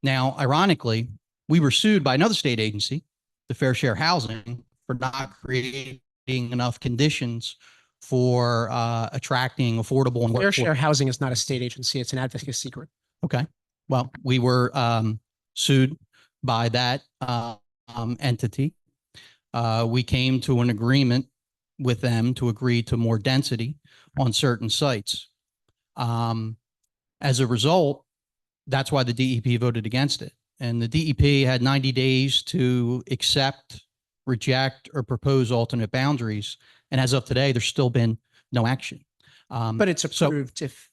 Now, ironically, we were sued by another state agency, the Fair Share Housing, for not creating enough conditions for attracting affordable and Fair Share workforce. Housing is not a state agency. It's an advocacy group. Okay. Well, we were sued by that entity. We came to an agreement with them to agree to more density on certain sites. As a result, that's why the DEP voted against it. And the DEP had 90 days to accept, reject, or propose alternate boundaries. And as of today, there's still been no action. But it's so- approved if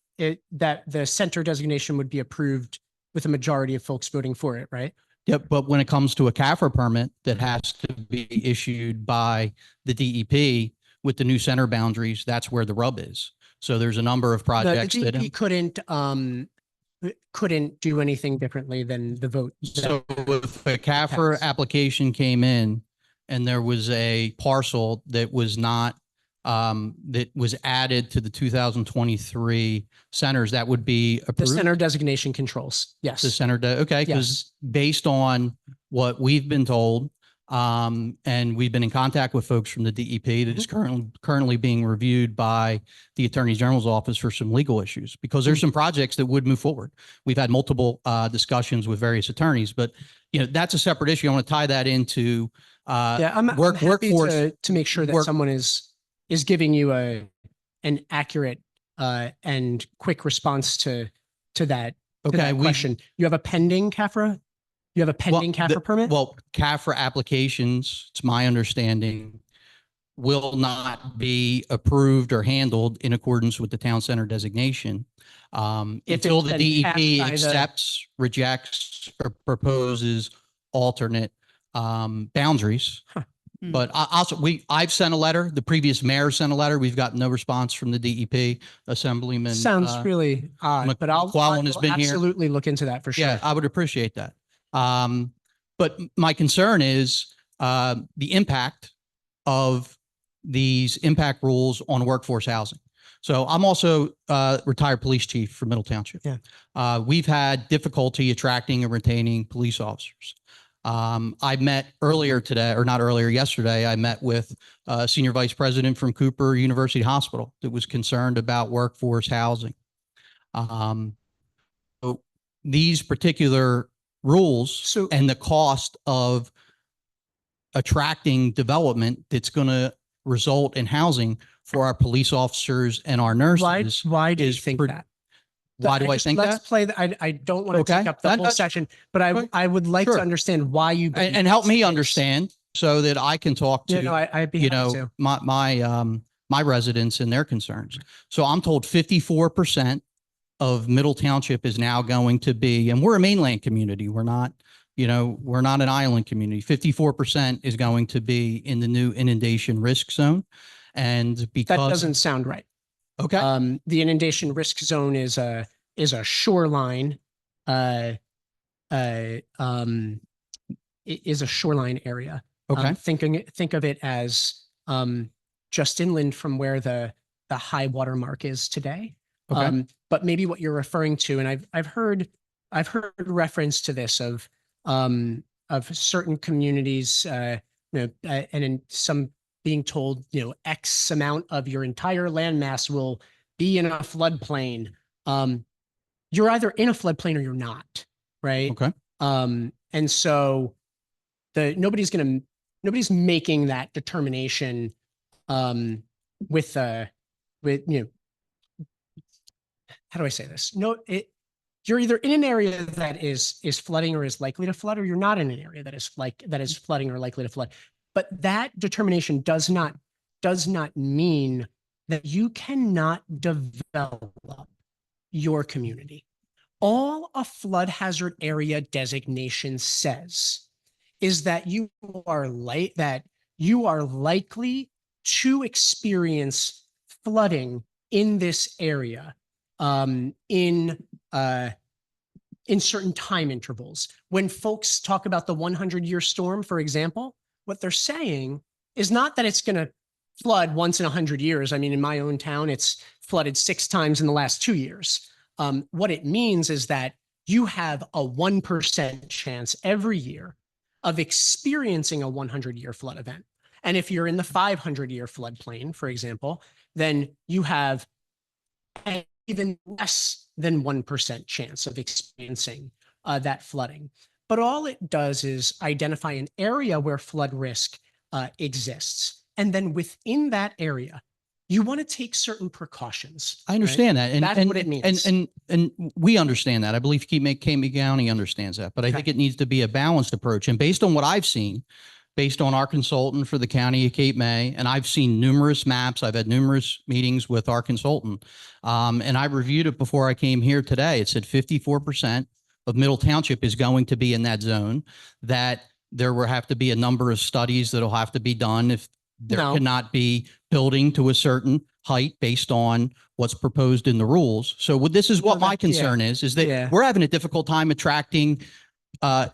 that the center designation would be approved with a majority of folks voting for it, right? Yep, but when it comes to a CAFRA permit that has to be issued by the DEP with the new center boundaries, that's where the rub is. So there's a number of The projects that. DEP couldn't do anything differently than the vote. So if a CAFRA passed. application came in and there was a parcel that was not, that was added to the 2023 centers, that would be The approved? center designation controls. Yes. The center, okay, Yes. because based on what we've been told, and we've been in contact with folks from the DEP that is currently being reviewed by the Attorney General's office for some legal issues, because there's some projects that would move forward. We've had multiple discussions with various attorneys, but that's a separate issue. I want to tie that into Yeah, I'm happy workforce. to make sure that someone is giving you an accurate and quick response to that Okay, question. You have a pending CAFRA? You have a pending CAFRA permit? Well, CAFRA applications, it's my understanding, will not be approved or handled in accordance with the town center designation If until it's the been passed DEP by the- accepts, rejects, or proposes alternate boundaries. Hmm. But I've sent a letter. The previous mayor sent a letter. We've got no response from the DEP. Assemblyman. Sounds really odd, but I McClellan has will been here. absolutely look into that for sure. Yeah, I would appreciate that. But my concern is the impact of these impact rules on workforce housing. So I'm also retired police chief for Middle Township. Yeah. We've had difficulty attracting and retaining police officers. I met earlier today, or not earlier, yesterday, I met with a senior vice president from Cooper University Hospital that was concerned about workforce housing. So these particular rules and the cost of attracting development that's going to result in housing for our police officers and our nurses. Why do you is think pre- that? Why do I think Let's that? play that. I don't want to Okay. take up the whole That's- session, but Right. I would like Sure. to understand why you believe And help that's me the case. understand so that I can talk Yeah, to, no, I'd be happy to. my residents and their concerns. So I'm told 54% of Middle Township is now going to be, and we're a mainland community. We're not an island community. 54% is going to be in the new inundation risk zone. And That because, doesn't sound right. okay, The inundation risk zone is a shoreline, is a shoreline area. okay, Think of it as just inland from where the high water mark is today. okay. But maybe what you're referring to, and I've heard reference to this of certain communities, and in some being told, X amount of your entire landmass will be in a floodplain. You're either in a floodplain or you're not, right? Okay. And so nobody's making that determination with how do I say this? You're either in an area that is flooding or is likely to flood, or you're not in an area that is flooding or likely to flood. But that determination does not mean that you cannot develop your community. All a flood hazard area designation says is that you are likely to experience flooding in this area in certain time intervals. When folks talk about the 100-year storm, for example, what they're saying is not that it's going to flood once in 100 years. I mean, in my own town, it's flooded 6 times in the last 2 years. What it means is that you have a 1% chance every year of experiencing a 100-year flood event. And if you're in the 500-year floodplain, for example, then you have an even less than 1% chance of experiencing that flooding. But all it does is identify an area where flood risk exists. And then within that area, you want to take certain precautions. I understand that. And that's what it means. And we understand that. I believe Cape May County understands that, but I think it needs to be a balanced approach. And based on what I've seen, based on our consultant for the county of Cape May, and I've seen numerous maps, I've had numerous meetings with our consultant, and I reviewed it before I came here today. It said 54% of Middle Township is going to be in that zone, that there will have to be a number of studies that'll have to be done if there cannot be building to a certain height based on what's proposed in the rules. So this is what my concern is that we're having a difficult time attracting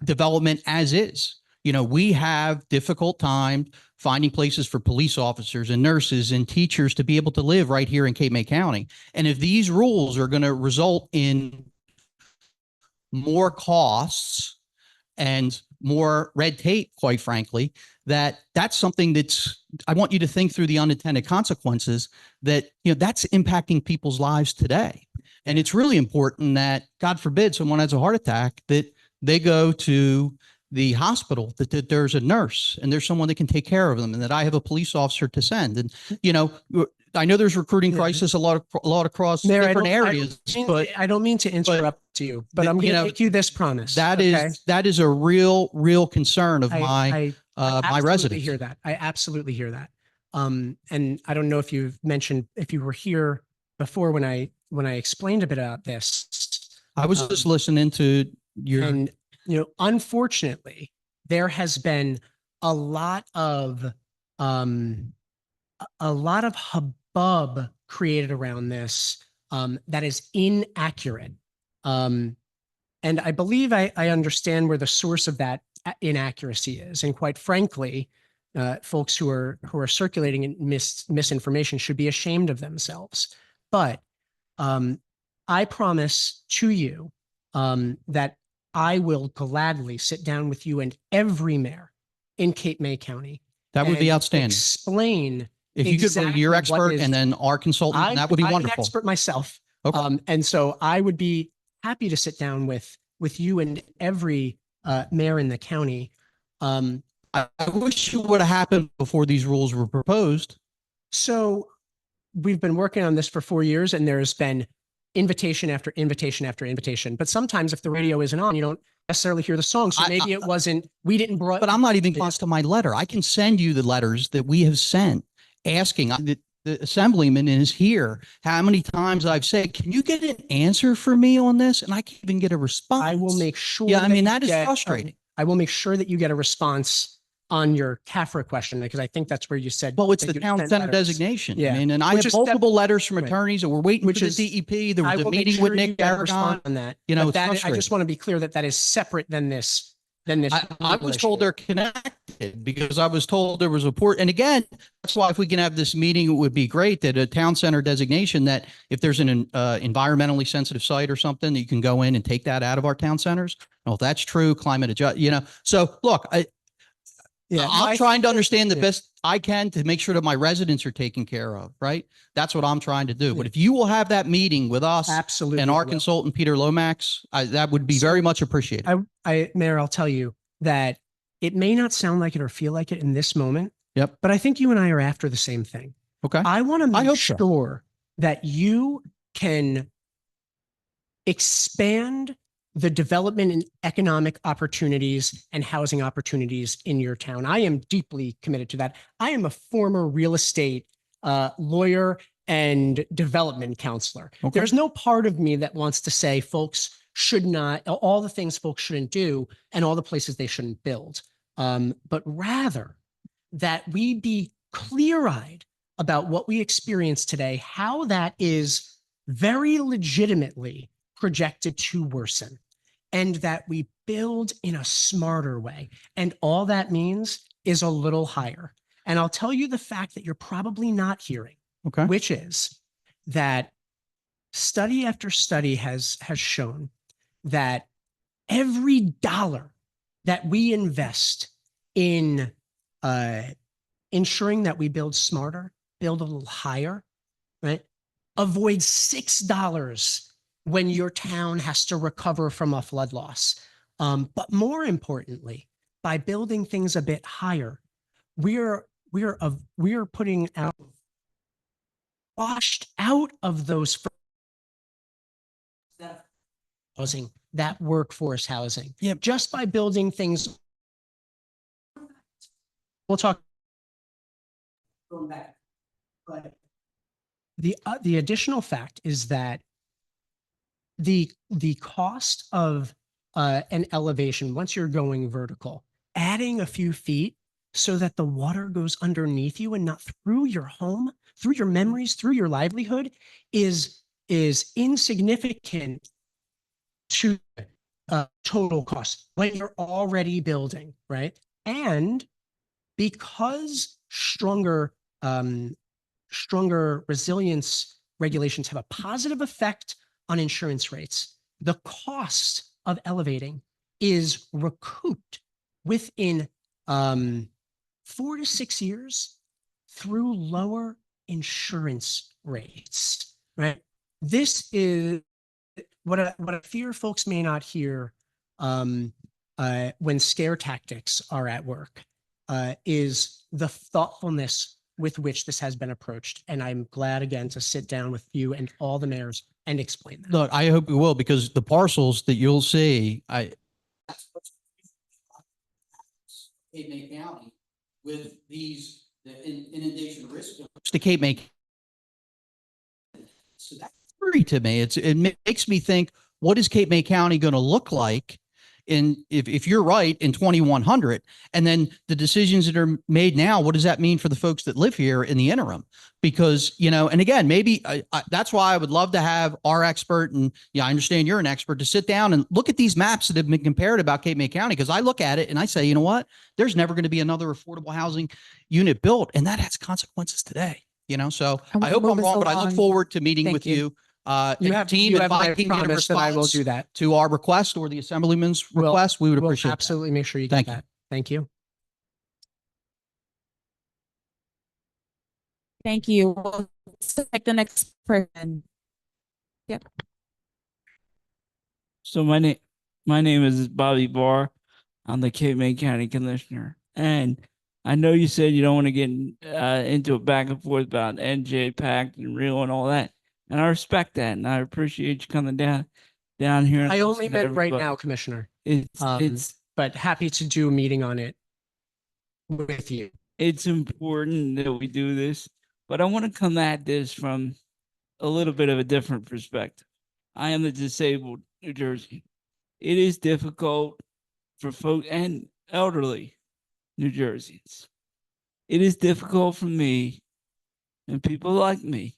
development as is. We have difficult time finding places for police officers and nurses and teachers to be able to live right here in Cape May County. And if these rules are going to result in more costs and more red tape, quite frankly, that's something I want you to think through the unintended consequences that's impacting people's lives today. And it's really important that, God forbid, someone has a heart attack, that they go to the hospital, that there's a nurse and there's someone that can take care of them, and that I have a police officer to send. And, I know there's recruiting crisis a lot across different areas, but I don't mean to interrupt you, but I'm going to make you this promise. That is a real concern of my residents. I absolutely hear that. And I don't know if you were here before when I explained a bit about this. I was just listening to your. And unfortunately, there has been a lot of hubbub created around this that is inaccurate. And I believe I understand where the source of that inaccuracy is. And quite frankly, folks who are circulating misinformation should be ashamed of themselves. But I promise to you that I will gladly sit down with you and every mayor in Cape May County. That would be outstanding. Explain. If you could bring your expert and then our consultant, that would be wonderful. I'm an expert myself. Okay. And so I would be happy to sit down with you and every mayor in the county. I wish it would have happened before these rules were proposed. So we've been working on this for 4 years, and there's been invitation after invitation after invitation. But sometimes if the radio isn't on, you don't necessarily hear the song. So maybe it wasn't, we didn't. But I'm not even close to my letter. I can send you the letters that we have sent asking. The assemblyman is here. How many times I've said, can you get an answer for me on this? And I can't even get a response. I will make sure. Yeah, I mean, that is frustrating. I will make sure that you get a response on your CAFRA question, because I think that's where you said. Well, it's the town center designation. Yeah. I mean, and I have multiple letters from attorneys, and we're waiting for the DEP. There was a meeting with Nick Barragon on that. I just want to be clear that is separate than this. I was told they're connected, because I was told there was a port. And again, that's why if we can have this meeting, it would be great that a town center designation, that if there's an environmentally sensitive site or something, that you can go in and take that out of our town centers. Well, if that's true, climate adjust, so look, Yeah, I'm trying to understand the best I can to make sure that my residents are taken care of, right? That's what I'm trying to do. But Yeah. if you will have that meeting with us Absolutely. and our will. consultant, Peter Lomax, that would be So- very much appreciated. Mayor, I'll tell you that it may not sound like it or feel like it in this moment, Yep. but I think you and I are after the same thing. Okay. I want to I make hope so. sure that you can expand the development and economic opportunities and housing opportunities in your town. I am deeply committed to that. I am a former real estate lawyer and development counselor. Okay. There's no part of me that wants to say folks should not, all the things folks shouldn't do and all the places they shouldn't build, but rather that we be clear-eyed about what we experience today, how that is very legitimately projected to worsen, and that we build in a smarter way. And all that means is a little higher. And I'll tell you the fact that you're probably not hearing, Okay. which is that study after study has shown that every dollar that we invest in ensuring that we build smarter, build a little higher, right? Avoid $6 when your town has to recover from a flood loss. But more importantly, by building things a bit higher, we are putting out washed out of those housing, that workforce housing. Yep. Just by building things. We'll talk. Going back, but the additional fact is that the cost of an elevation, once you're going vertical, adding a few feet so that the water goes underneath you and not through your home, through your memories, through your livelihood, is insignificant to total cost when you're already building, right? And because stronger resilience regulations have a positive effect on insurance rates, the cost of elevating is recouped within 4 to 6 years through lower insurance rates, right? This is what I fear folks may not hear when scare tactics are at work, is the thoughtfulness with which this has been approached. And I'm glad again to sit down with you and all the mayors and explain that. Look, I hope you will, because the parcels that you'll see, Cape May County with these inundation risk to Cape May. So that's scary to me. It makes me think, what is Cape May County going to look like if you're right in 2100, and then the decisions that are made now, what does that mean for the folks that live here in the interim? Because, and again, maybe that's why I would love to have our expert, and I understand you're an expert, to sit down and look at these maps that have been compared about Cape May County. Because I look at it and I say, you know what, there's never going to be another affordable housing unit built, and that has consequences today. So And I we're hope I'm moving wrong, but I look along. forward to meeting Thank with you. you. You have team, if my I can get a promise that I will response do that. to our request or the assemblyman's request, we would We'll appreciate that. absolutely make sure you Thank get you. that. Thank you. Thank you. We'll take the next person. So my name is Bobby Barr. I'm the Cape May County Commissioner, and I know you said you don't want to get into a back and forth about NJ Pact and real and all that, and I respect that, and I appreciate you coming down here. and I only listening to meant right everybody. now, Commissioner, It's but happy to do a meeting on it with you. it's important that we do this, but I want to come at this from a little bit of a different perspective. I am the disabled New Jersey. It is difficult for folk and elderly New Jerseyans. It is difficult for me and people like me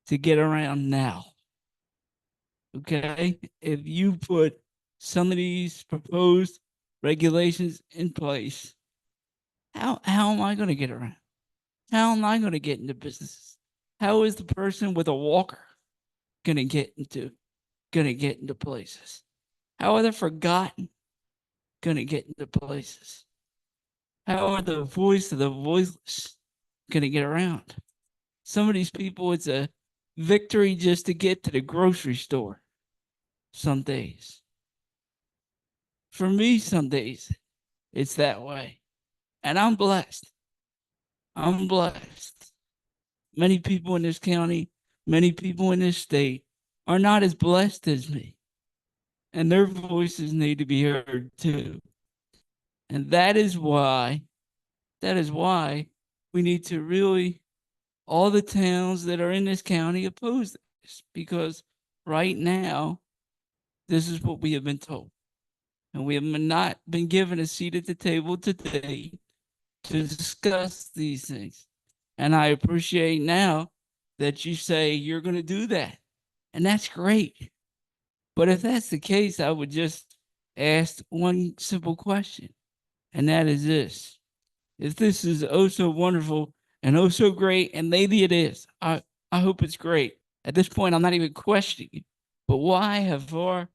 to get around now. Okay? If you put some of these proposed regulations in place, how am I going to get around? How am I going to get into businesses? How is the person with a walker going to get into places? How are the forgotten going to get into places? How are the voice of the voiceless going to get around? Some of these people, it's a victory just to get to the grocery store. Some days. For me, some days, it's that way. And I'm blessed. I'm blessed. Many people in this county, many people in this state are not as blessed as me. And their voices need to be heard too. And that is why we need to really, all the towns that are in this county oppose this, because right now, this is what we have been told. And we have not been given a seat at the table today to discuss these things. And I appreciate now that you say you're going to do that. And that's great. But if that's the case, I would just ask one simple question. And that is this. If this is oh so wonderful and oh so great, and maybe it is, I hope it's great. At this point, I'm not even questioning it. But why have our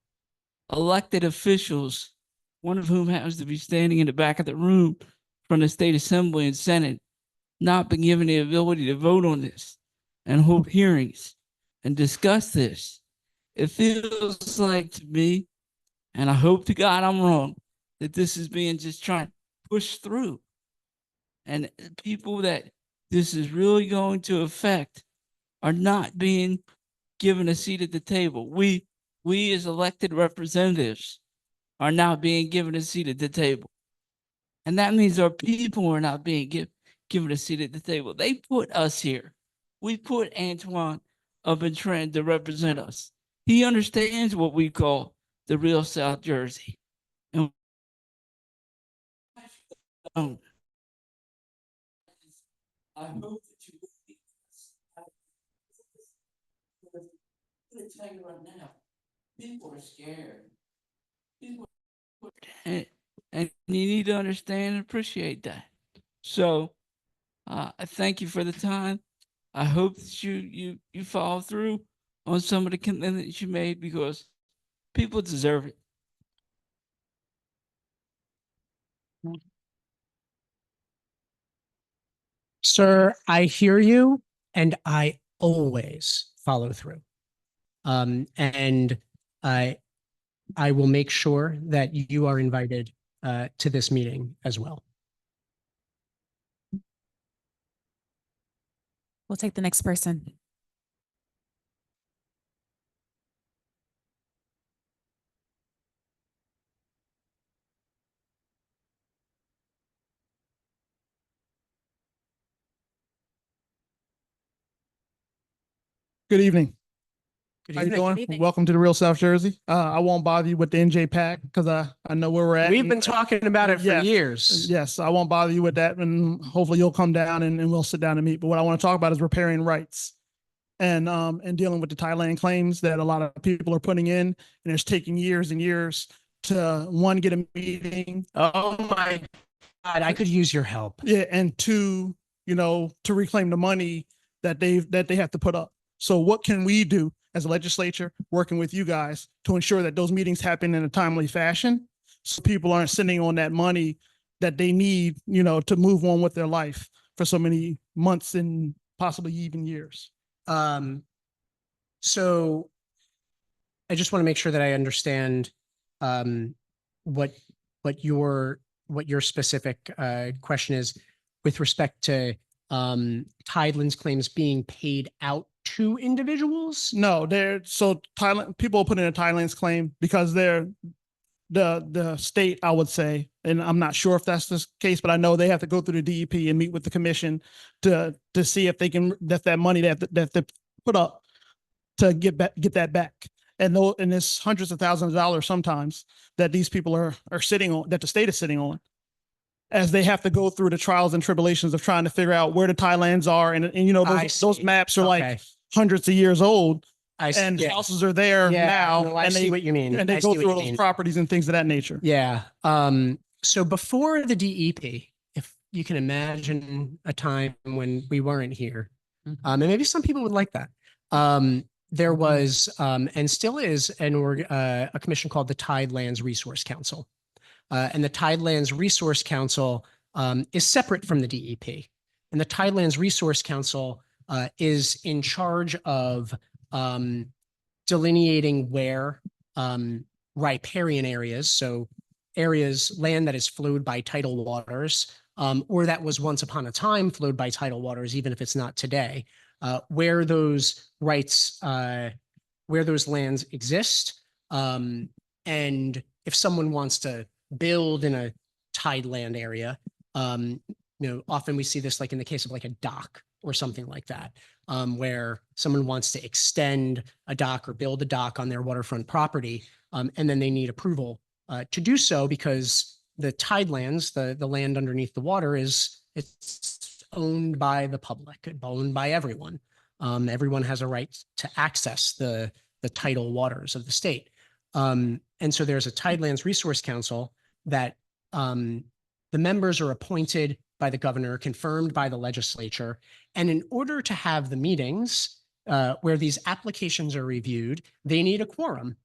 elected officials, one of whom happens to be standing in the back of the room from the state assembly and senate, not been given the ability to vote on this and hold hearings and discuss this? It feels like to me, and I hope to God I'm wrong, that this is being just trying to push through. And people that this is really going to affect are not being given a seat at the table. We as elected representatives are not being given a seat at the table. And that means our people are not being given a seat at the table. They put us here. We put Antoine up in Trenton to represent us. He understands what we call the real South Jersey. And I hope that you will be. I'm going to tell you right now, people are scared. People are, and you need to understand and appreciate that. So I thank you for the time. I hope that you follow through on some of the commitments you made, because people deserve it. Sir, I hear you, and I always follow through. And I will make sure that you are invited to this meeting as well. We'll take the next person. Good evening. Good How you evening. doing? evening. Welcome to the Real South Jersey. I won't bother you with the NJ Pack because I know where we're at. We've been talking about it for Yes. years. Yes, I won't bother you with that, and hopefully you'll come down and we'll sit down and meet. But what I want to talk about is repairing rights and dealing with the Thailand claims that a lot of people are putting in, and it's taking years and years to, one, get a meeting. Oh my God, I could use your help. Yeah, and two, to reclaim the money that they have to put up. So what can we do as a legislature, working with you guys, to ensure that those meetings happen in a timely fashion, so people aren't sitting on that money that they need, to move on with their life for so many months and possibly even years? So I just want to make sure that I understand what your specific question is with respect to Tideland's claims being paid out to individuals? No, Thailand people put in a Thailand's claim because they're the state, I would say, and I'm not sure if that's the case, but I know they have to go through the DEP and meet with the commission to see if they can that money that they put up to get that back. And it's hundreds of thousands of dollars sometimes that these people are sitting on, that the state is sitting on, as they have to go through the trials and tribulations of trying to figure out where the Thailands are. And those maps are like hundreds of years old, and houses are there now. No, I and see what you mean. And they go through all those properties and things of that nature. Yeah. So before the DEP, if you can imagine a time when we weren't here, and maybe some people would like that. There was, and still is, a commission called the Tidelands Resource Council. And the Tidelands Resource Council is separate from the DEP. And the Tidelands Resource Council is in charge of delineating where riparian areas, so areas, land that is flowed by tidal waters, or that was once upon a time flowed by tidal waters, even if it's not today, where those rights, where those lands exist. And if someone wants to build in a tideland area, often we see this like in the case of like a dock or something like that, where someone wants to extend a dock or build a dock on their waterfront property, and then they need approval to do so because the tidelands, the land underneath the water, it's owned by the public, owned by everyone. Everyone has a right to access the tidal waters of the state. And so there's a Tidelands Resource Council that the members are appointed by the governor, confirmed by the legislature. And in order to have the meetings where these applications are reviewed, they need a quorum.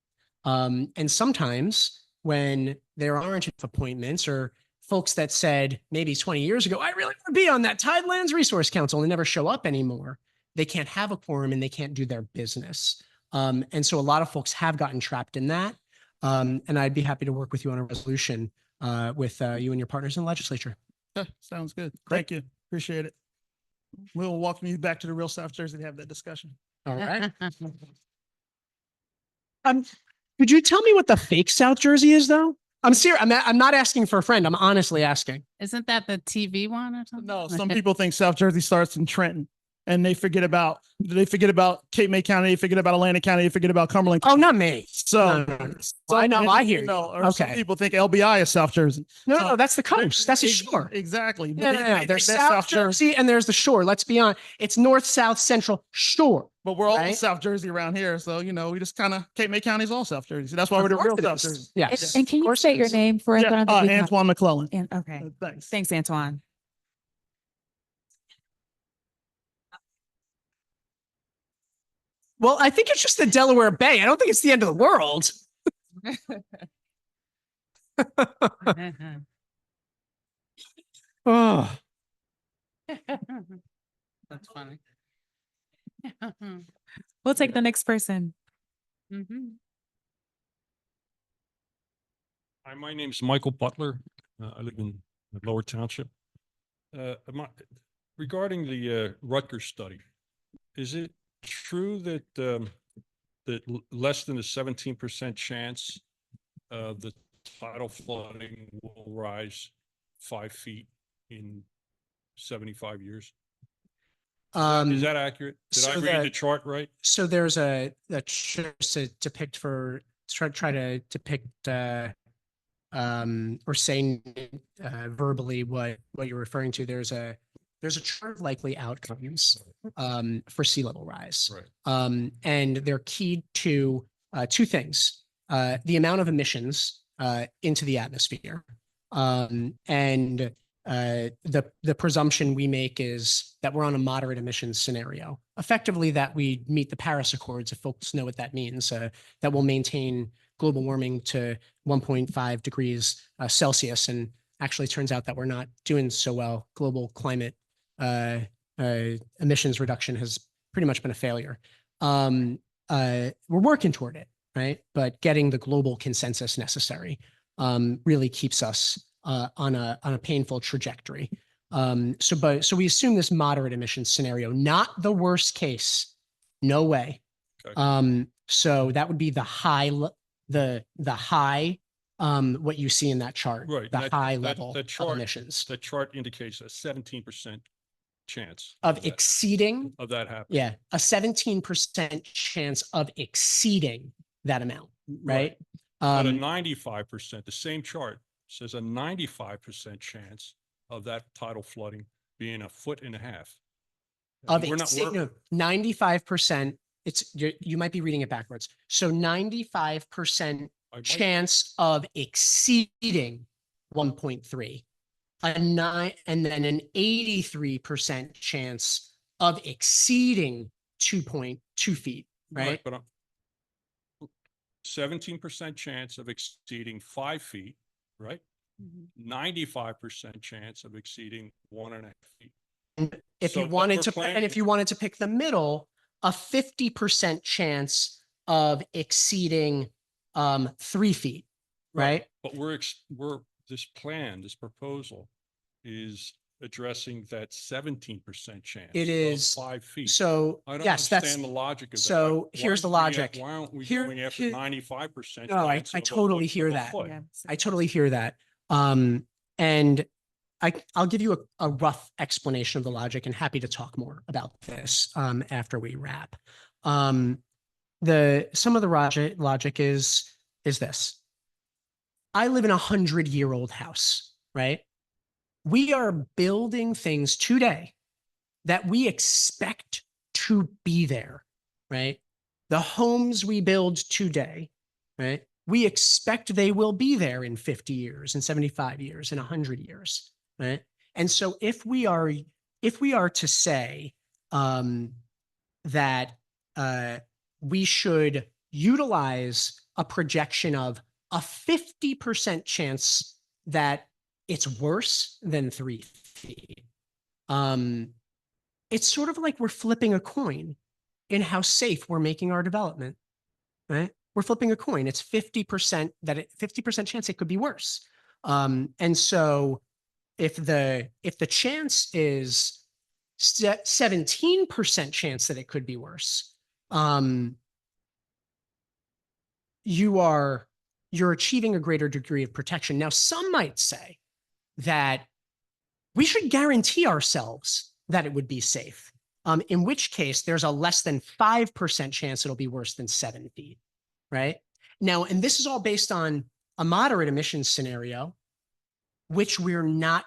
And sometimes when there aren't appointments or folks that said maybe 20 years ago, I really want to be on that Tidelands Resource Council, and never show up anymore, they can't have a quorum and they can't do their business. And so a lot of folks have gotten trapped in that. And I'd be happy to work with you on a resolution with you and your partners in the legislature. Okay, sounds good. Great. Thank you. Appreciate it. We'll welcome you back to the real South Jersey to have that discussion. All right. Could you tell me what the fake South Jersey is, though? I'm serious. I'm not asking for a friend. I'm honestly asking. Isn't that the TV one or something? No, some people think South Jersey starts in Trenton and they forget about Cape May County, they forget about Atlantic County, they forget about Cumberland. Oh, not me. So, Well, I know. I hear you. Or some Okay. people think LBI is South Jersey. No, So- no, that's the coast. That's a shore. Exactly. No, no, no. They There's think that's South Jersey and there's the shore. Let's be honest. It's north, south, central, shore. But we're all in Right? South Jersey around here. So, we just kind of, Cape May County is all South Jersey. So that's why we're the Of real course it South is. Jersey. Yes. And can Of you course state it your is. name for Yeah, Antoine McClellan. Okay. Thanks. Thanks, Antoine. Well, I think it's just the Delaware Bay. I don't think it's the end of the world. Oh, That's funny. We'll take the next person. Mhm. Hi, my name's Michael Butler. I live in Lower Township. Regarding the Rutgers study, is it true that less than a 17% chance the tidal flooding will rise 5 feet in 75 years? Is that accurate? Did I so read the that- chart right? So there's a chart to depict try to depict or say verbally what you're referring to. There's a chart of likely outcomes for sea level rise. Right. And they're keyed to two things: the amount of emissions into the atmosphere, and the presumption we make is that we're on a moderate emissions scenario, effectively that we meet the Paris Accords, if folks know what that means, that will maintain global warming to 1.5 degrees Celsius. And actually turns out that we're not doing so well. Global climate emissions reduction has pretty much been a failure. We're working toward it, right? But getting the global consensus necessary really keeps us on a painful trajectory. So we assume this moderate emissions scenario, not the worst case. No way. Okay. So that would be the high, what you see in that chart, Right. the That- high that- level that of chart- emissions That chart indicates a 17% chance of that- exceeding. of that happening. Yeah, a 17% chance of exceeding that amount, right? But a 95%, the same chart says a 95% chance of that tidal flooding being 1.5 feet. Of We're not, we're, 95%, you might be reading it backwards. So 95% I might- chance of exceeding 1.3, and then an 83% chance of exceeding 2.2 feet, right? But 17% chance of exceeding 5 feet, right? Mm-hmm. 95% chance of exceeding 1.5 feet. And if So you what wanted we're to, planning- and if you wanted to pick the middle, a 50% chance of exceeding 3 feet, right? But this plan, this proposal is addressing that 17% chance. It of is. 5 feet. So I don't yes, that's, understand the logic of that. so Why here's the aren't we logic. Why aren't we Here- going after here- 95%? No, I chance of a totally foot- hear of a that. foot? I totally hear that. And I'll give you a rough explanation of the logic and happy to talk more about this after we wrap. Some of the logic is this. I live in 100-year-old house, right? We are building things today that we expect to be there, right? The homes we build today, right? We expect they will be there in 50 years, in 75 years, in 100 years, right? And so if we are to say that we should utilize a projection of a 50% chance that it's worse than 3 feet, it's sort of like we're flipping a coin in how safe we're making our development, right? We're flipping a coin. It's 50% 50% chance it could be worse. And so if the chance is 17% chance that it could be worse, you're achieving a greater degree of protection. Now, some might say that we should guarantee ourselves that it would be safe. In which case there's a less than 5% chance it'll be worse than 7 feet, right? Now, and this is all based on a moderate emissions scenario, which we're not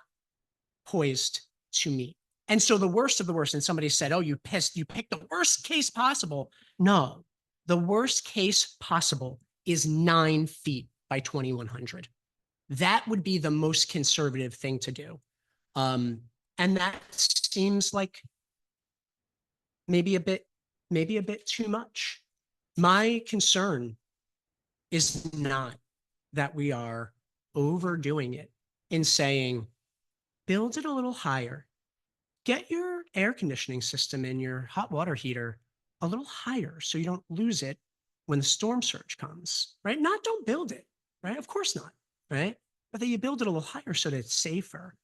poised to meet. And so the worst of the worst, and somebody said, oh, you picked the worst case possible. No, the worst case possible is 9 feet by 2100. That would be the most conservative thing to do. And that seems like maybe a bit too much. My concern is not that we are overdoing it in saying, build it a little higher, get your air conditioning system and your hot water heater a little higher so you don't lose it when the storm surge comes, right? Not don't build it, right? Of course not, right? But that you build it a little higher so that it's safer.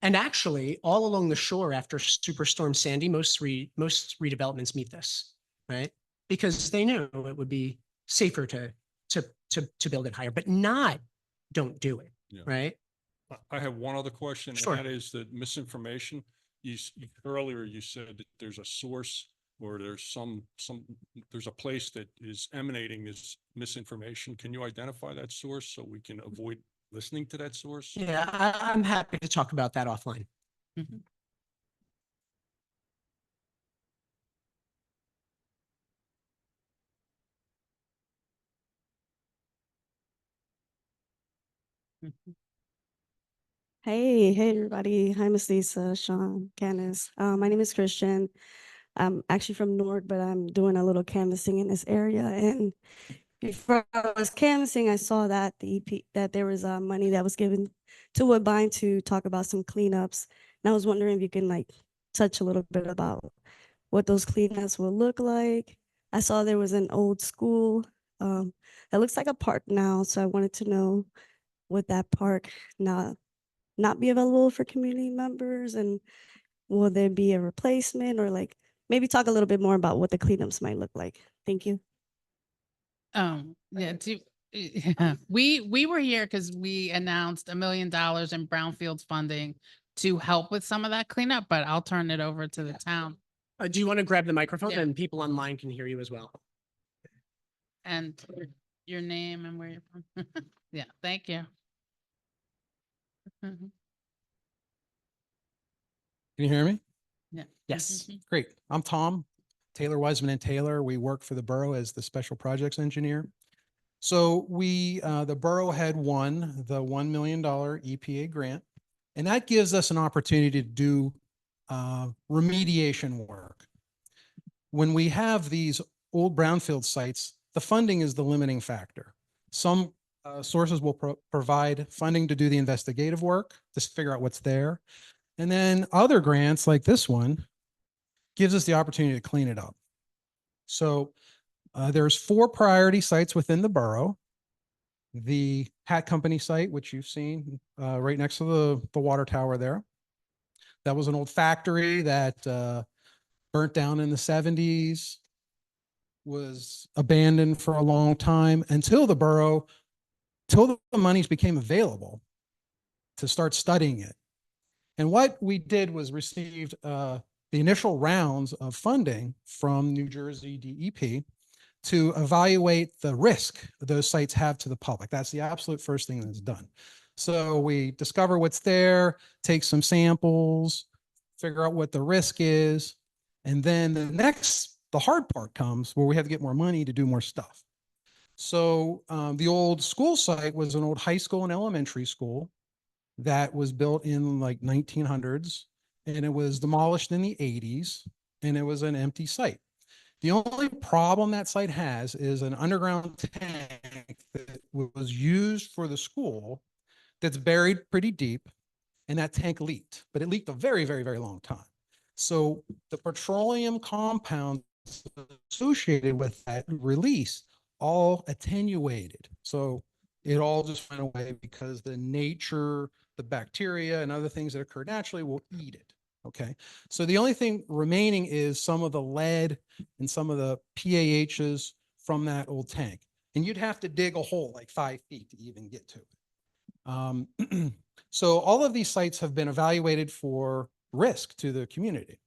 And actually, all along the shore after Superstorm Sandy, most redevelopments meet this, right? Because they knew it would be safer to build it higher, but not don't do it, Yeah. right? I have one other question, Sure. and that is the misinformation. Earlier you said that there's a source or there's a place that is emanating this misinformation. Can you identify that source so we can avoid listening to that source? Yeah, I'm happy to talk about that offline. Mhm. Mhm. Hey, everybody. Hi, Miss Lisa, Sean, Candace. My name is Christian. I'm actually from Newark, but I'm doing a little canvassing in this area. And before I was canvassing, I saw that that there was money that was given to Woodbine to talk about some cleanups. And I was wondering if you can touch a little bit about what those cleanups will look like. I saw there was an old school that looks like a park now, so I wanted to know would that park not be available for community members, and will there be a replacement, or maybe talk a little bit more about what the cleanups might look like? Thank you. Yeah, we were here because we announced $1 million in brownfields funding to help with some of that cleanup, but I'll turn it over to the town. Do you want to grab the microphone? Yeah. And people online can hear you as well. And your name and where you're from. Yeah, thank you. Mhm. Can you hear me? Yeah. Yes. Mhm. Great. I'm Tom, Taylor Wiseman and Taylor. We work for the borough as the special projects engineer. So the borough had won the $1 million EPA grant, and that gives us an opportunity to do remediation work. When we have these old brownfield sites, the funding is the limiting factor. Some sources will provide funding to do the investigative work, just figure out what's there. And then other grants like this one gives us the opportunity to clean it up. So there's 4 priority sites within the borough. The Hat Company site, which you've seen right next to the water tower there. That was an old factory that burnt down in the 70s, was abandoned for a long time until the borough, till the monies became available to start studying it. And what we did was received the initial rounds of funding from New Jersey DEP to evaluate the risk those sites have to the public. That's the absolute first thing that's done. So we discover what's there, take some samples, figure out what the risk is. And then the hard part comes where we have to get more money to do more stuff. So the old school site was an old high school and elementary school that was built in like 1900s, and it was demolished in the 80s, and it was an empty site. The only problem that site has is an underground tank that was used for the school that's buried pretty deep, and that tank leaked, but it leaked a very, very, very long time. So the petroleum compounds associated with that release all attenuated. So it all just went away because the nature, the bacteria and other things that occur naturally will eat it. Okay. So the only thing remaining is some of the lead and some of the PAHs from that old tank. And you'd have to dig a hole like 5 feet to even get to it. So all of these sites have been evaluated for risk to the community.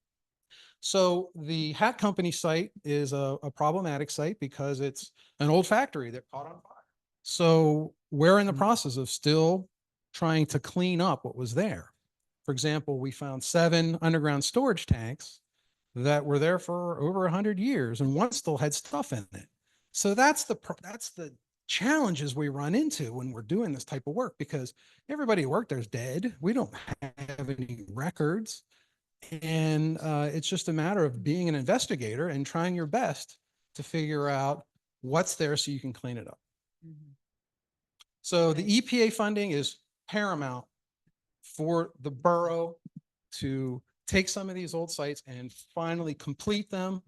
So the Hat Company site is a problematic site because it's an old factory that caught on fire. So we're in the process of still trying to clean up what was there. For example, we found 7 underground storage tanks that were there for over 100 years, and one still had stuff in it. So that's the challenges we run into when we're doing this type of work, because everybody who worked there is dead. We don't have any records. And it's just a matter of being an investigator and trying your best to figure out what's there so you can clean it up. So the EPA funding is paramount for the borough to take some of these old sites and finally complete them.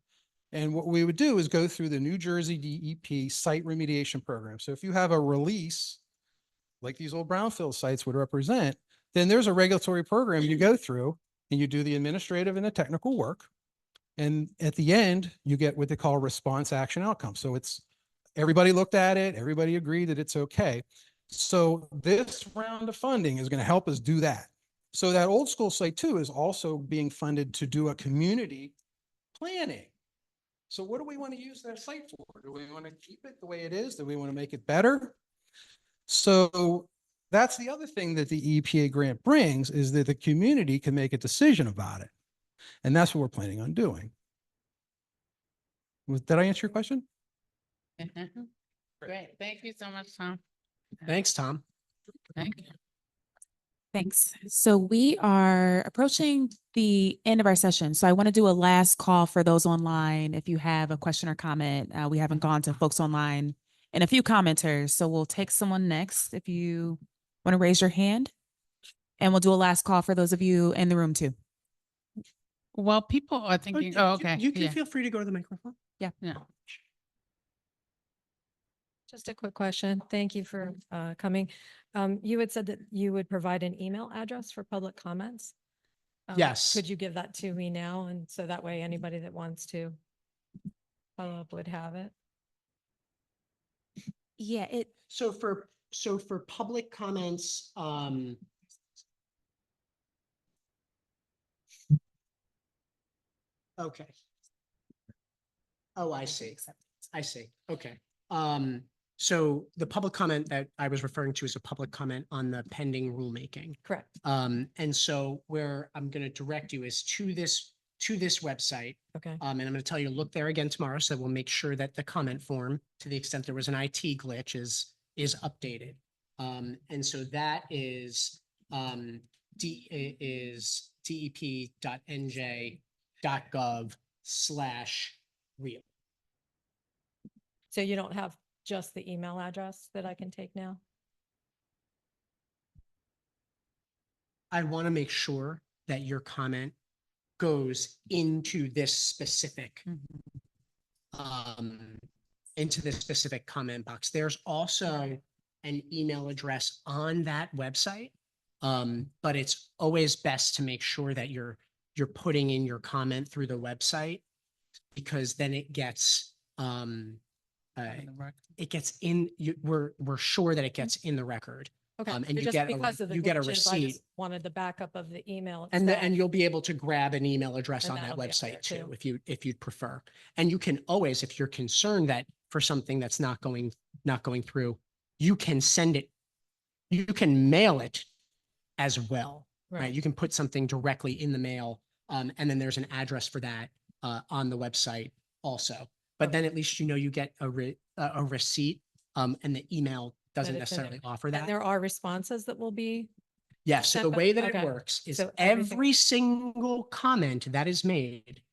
And what we would do is go through the New Jersey DEP site remediation program. So if you have a release like these old brownfield sites would represent, then there's a regulatory program you go through, and you do the administrative and the technical work. And at the end, you get what they call response action outcome. So it's everybody looked at it, everybody agreed that it's okay. So this round of funding is going to help us do that. So that old school site too is also being funded to do a community planning. So what do we want to use that site for? Do we want to keep it the way it is? Do we want to make it better? So that's the other thing that the EPA grant brings, is that the community can make a decision about it. And that's what we're planning on doing. Did I answer your question? Great. Thank you so much, Tom. Thanks, Tom. Thank you. Thanks. So we are approaching the end of our session. So I want to do a last call for those online. If you have a question or comment, we haven't gone to folks online and a few commenters. So we'll take someone next if you want to raise your hand, and we'll do a last call for those of you in the room too. Well, people are thinking, oh, okay. You can yeah. feel free to go to the microphone. Yeah. Just a quick question. Thank you for coming. You had said that you would provide an email address for public comments. Yes. Could you give that to me now? And so that way anybody that wants to follow up would have it. Yeah, So for public comments, okay. Oh, I see. I see. Okay. So the public comment that I was referring to is a public comment on the pending rulemaking. Correct. And so where I'm going to direct you is to this website. Okay. And I'm going to tell you to look there again tomorrow. So we'll make sure that the comment form, to the extent there was an IT glitch, is updated. And so that is dep.nj.gov/real. So you don't have just the email address that I can take now? I want to make sure that your comment goes into this specific comment box. There's also an email address on that website. But it's always best to make sure that you're putting in your comment through the website, because then it gets we're sure that it gets in the record. Okay. And but you just get because of the you get a glitches, I receipt. just wanted the backup of the email. And itself. you'll be able to grab an email address And on that that'll be on there website too, too. if you'd prefer. And you can always, if you're concerned that for something that's not going through, you can send it, you can mail it as well, right? You can put something directly in the mail, and then there's an address for that on the website also. But then at least you get a receipt, and the email doesn't it's in there. necessarily offer And that. there are responses that will be, Yes, so sent the back- way that okay. it works is So everything- every single comment that is made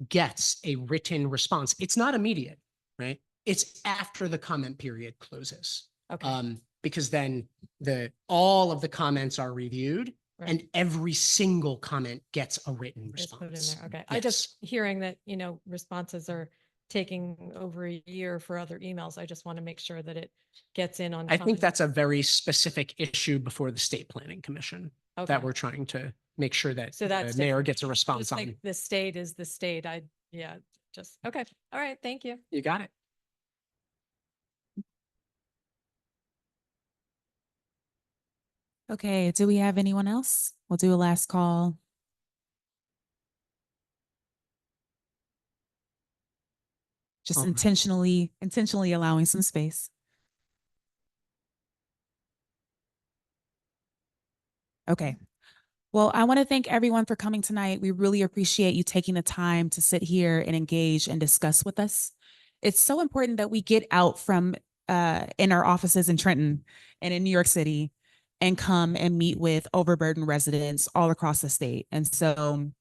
gets a written response. It's not immediate, right? It's after the comment period closes. okay. Because then all of the comments are reviewed Right. and every single comment gets a written It's put in response. there. Okay. I just hearing that, responses are taking over a year for other emails. I just want to make sure that it gets in on I think time. that's a very specific issue before the State Planning Commission Okay. that we're trying to make sure that So that's the mayor different. gets a response Just like on. the state is the state. Okay. All right. Thank you. You got it. Okay, do we have anyone else? We'll do a last call. Just All right. intentionally allowing some space. Okay. Well, I want to thank everyone for coming tonight. We really appreciate you taking the time to sit here and engage and discuss with us. It's so important that we get out from in our offices in Trenton and in New York City and come and meet with overburdened residents all across the state. And so,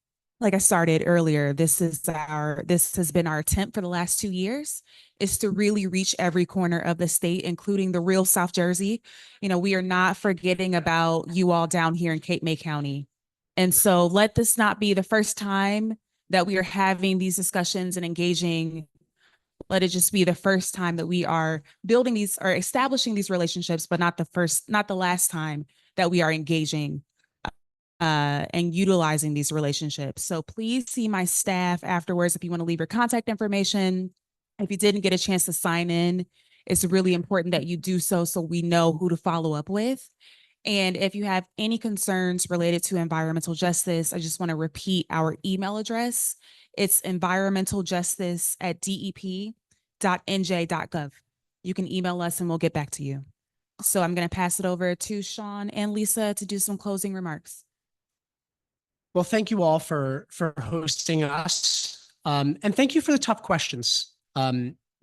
like I started earlier, this has been our attempt for the last 2 years, is to really reach every corner of the state, including the real South Jersey. We are not forgetting about you all down here in Cape May County. And so let this not be the first time that we are having these discussions and engaging. Let it just be the first time that we are building these or establishing these relationships, but not the last time that we are engaging and utilizing these relationships. So please see my staff afterwards if you want to leave your contact information. If you didn't get a chance to sign in, it's really important that you do so we know who to follow up with. And if you have any concerns related to environmental justice, I just want to repeat our email address. It's environmentaljustice@dep.nj.gov. You can email us and we'll get back to you. So I'm going to pass it over to Sean and Lisa to do some closing remarks. Well, thank you all for hosting us. And thank you for the tough questions.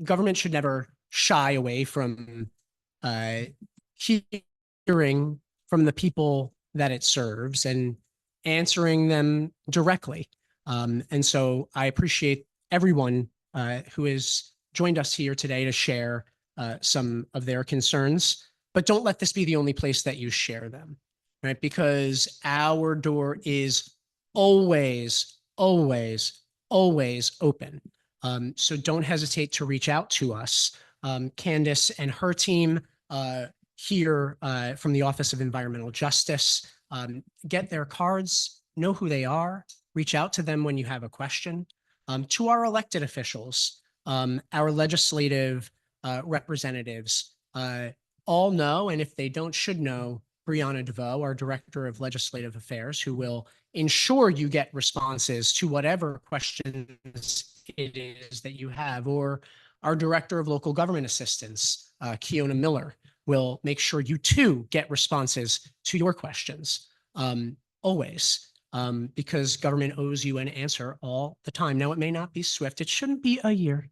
Government should never shy away from hearing from the people that it serves and answering them directly. And so I appreciate everyone who has joined us here today to share some of their concerns, but don't let this be the only place that you share them, right? Because our door is always, always, always open. So don't hesitate to reach out to us. Candace and her team here from the Office of Environmental Justice, get their cards, know who they are, reach out to them when you have a question. To our elected officials, our legislative representatives, all know, and if they don't, should know, Brianna DeVoe, our Director of Legislative Affairs, who will ensure you get responses to whatever questions it is that you have, or our Director of Local Government Assistance, Keona Miller, will make sure you too get responses to your questions, always, because government owes you an answer all the time. Now, it may not be swift. It shouldn't be a year,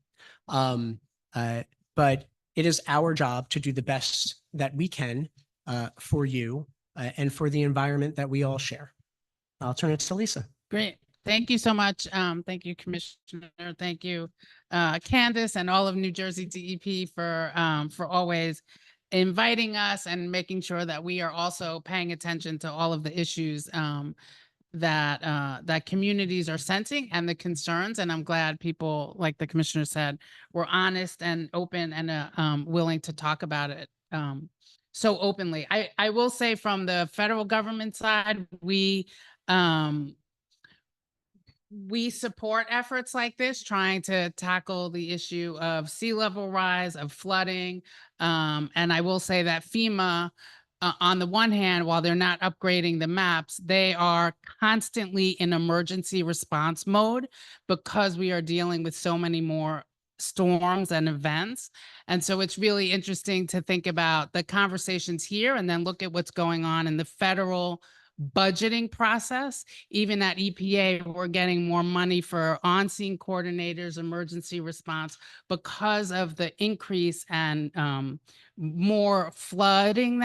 but it is our job to do the best that we can for you and for the environment that we all share. I'll turn it to Lisa. Great. Thank you so much. Thank you, Commissioner. Thank you, Candace, and all of New Jersey DEP for always inviting us and making sure that we are also paying attention to all of the issues that communities are sensing and the concerns. And I'm glad people, like the commissioner said, were honest and open and willing to talk about it so openly. I will say from the federal government side, we support efforts like this, trying to tackle the issue of sea level rise, of flooding. And I will say that FEMA, on the one hand, while they're not upgrading the maps, they are constantly in emergency response mode because we are dealing with so many more storms and events. And so it's really interesting to think about the conversations here and then look at what's going on in the federal budgeting process. Even at EPA, we're getting more money for on-scene coordinators, emergency response, because of the increase and more flooding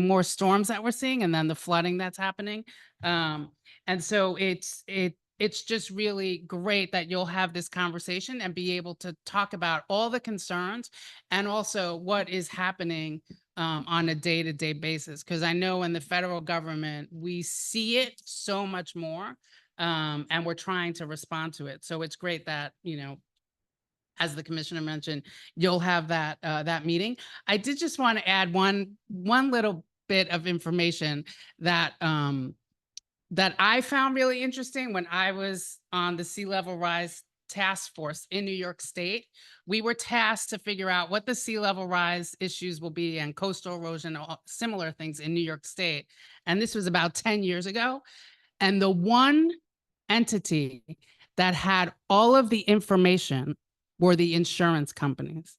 more storms that we're seeing, and then the flooding that's happening. And so it's just really great that you'll have this conversation and be able to talk about all the concerns and also what is happening on a day-to-day basis. Because I know in the federal government, we see it so much more, and we're trying to respond to it. So it's great that, as the commissioner mentioned, you'll have that meeting. I did just want to add one little bit of information that that I found really interesting when I was on the sea level rise task force in New York State. We were tasked to figure out what the sea level rise issues will be and coastal erosion, similar things in New York State. And this was about 10 years ago. And the one entity that had all of the information were the insurance companies.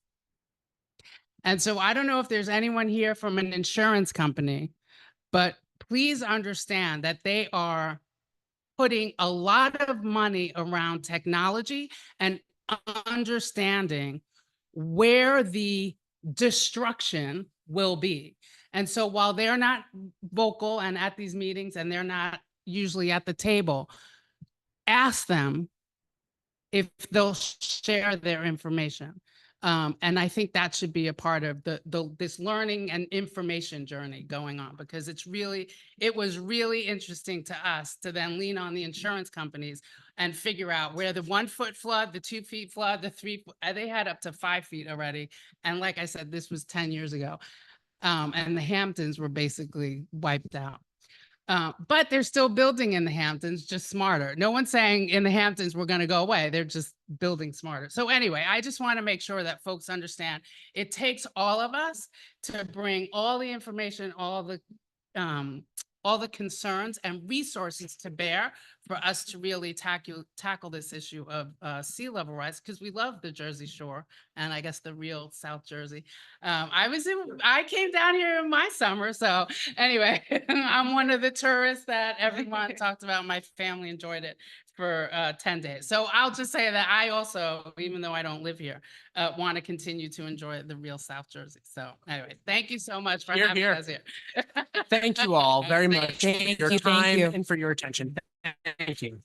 And so I don't know if there's anyone here from an insurance company, but please understand that they are putting a lot of money around technology and understanding where the destruction will be. And so while they're not vocal and at these meetings and they're not usually at the table, ask them if they'll share their information. And I think that should be a part of this learning and information journey going on, because it was really interesting to us to then lean on the insurance companies and figure out where the 1 foot flood, the 2 feet flood, the 3 foot, they had up to 5 feet already. And like I said, this was 10 years ago. And the Hamptons were basically wiped out. But they're still building in the Hamptons, just smarter. No one's saying in the Hamptons we're going to go away. They're just building smarter. So anyway, I just want to make sure that folks understand it takes all of us to bring all the information, all the concerns and resources to bear for us to really tackle this issue of sea level rise, because we love the Jersey Shore and I guess the real South Jersey. I came down here in my summer. So anyway, I'm one of the tourists that everyone talked about. My family enjoyed it for 10 days. So I'll just say that I also, even though I don't live here, want to continue to enjoy the real South Jersey. So anyway, thank you so much for having us here. Thank you all very much for Thank your you, thank time you. and for your attention. Thank you.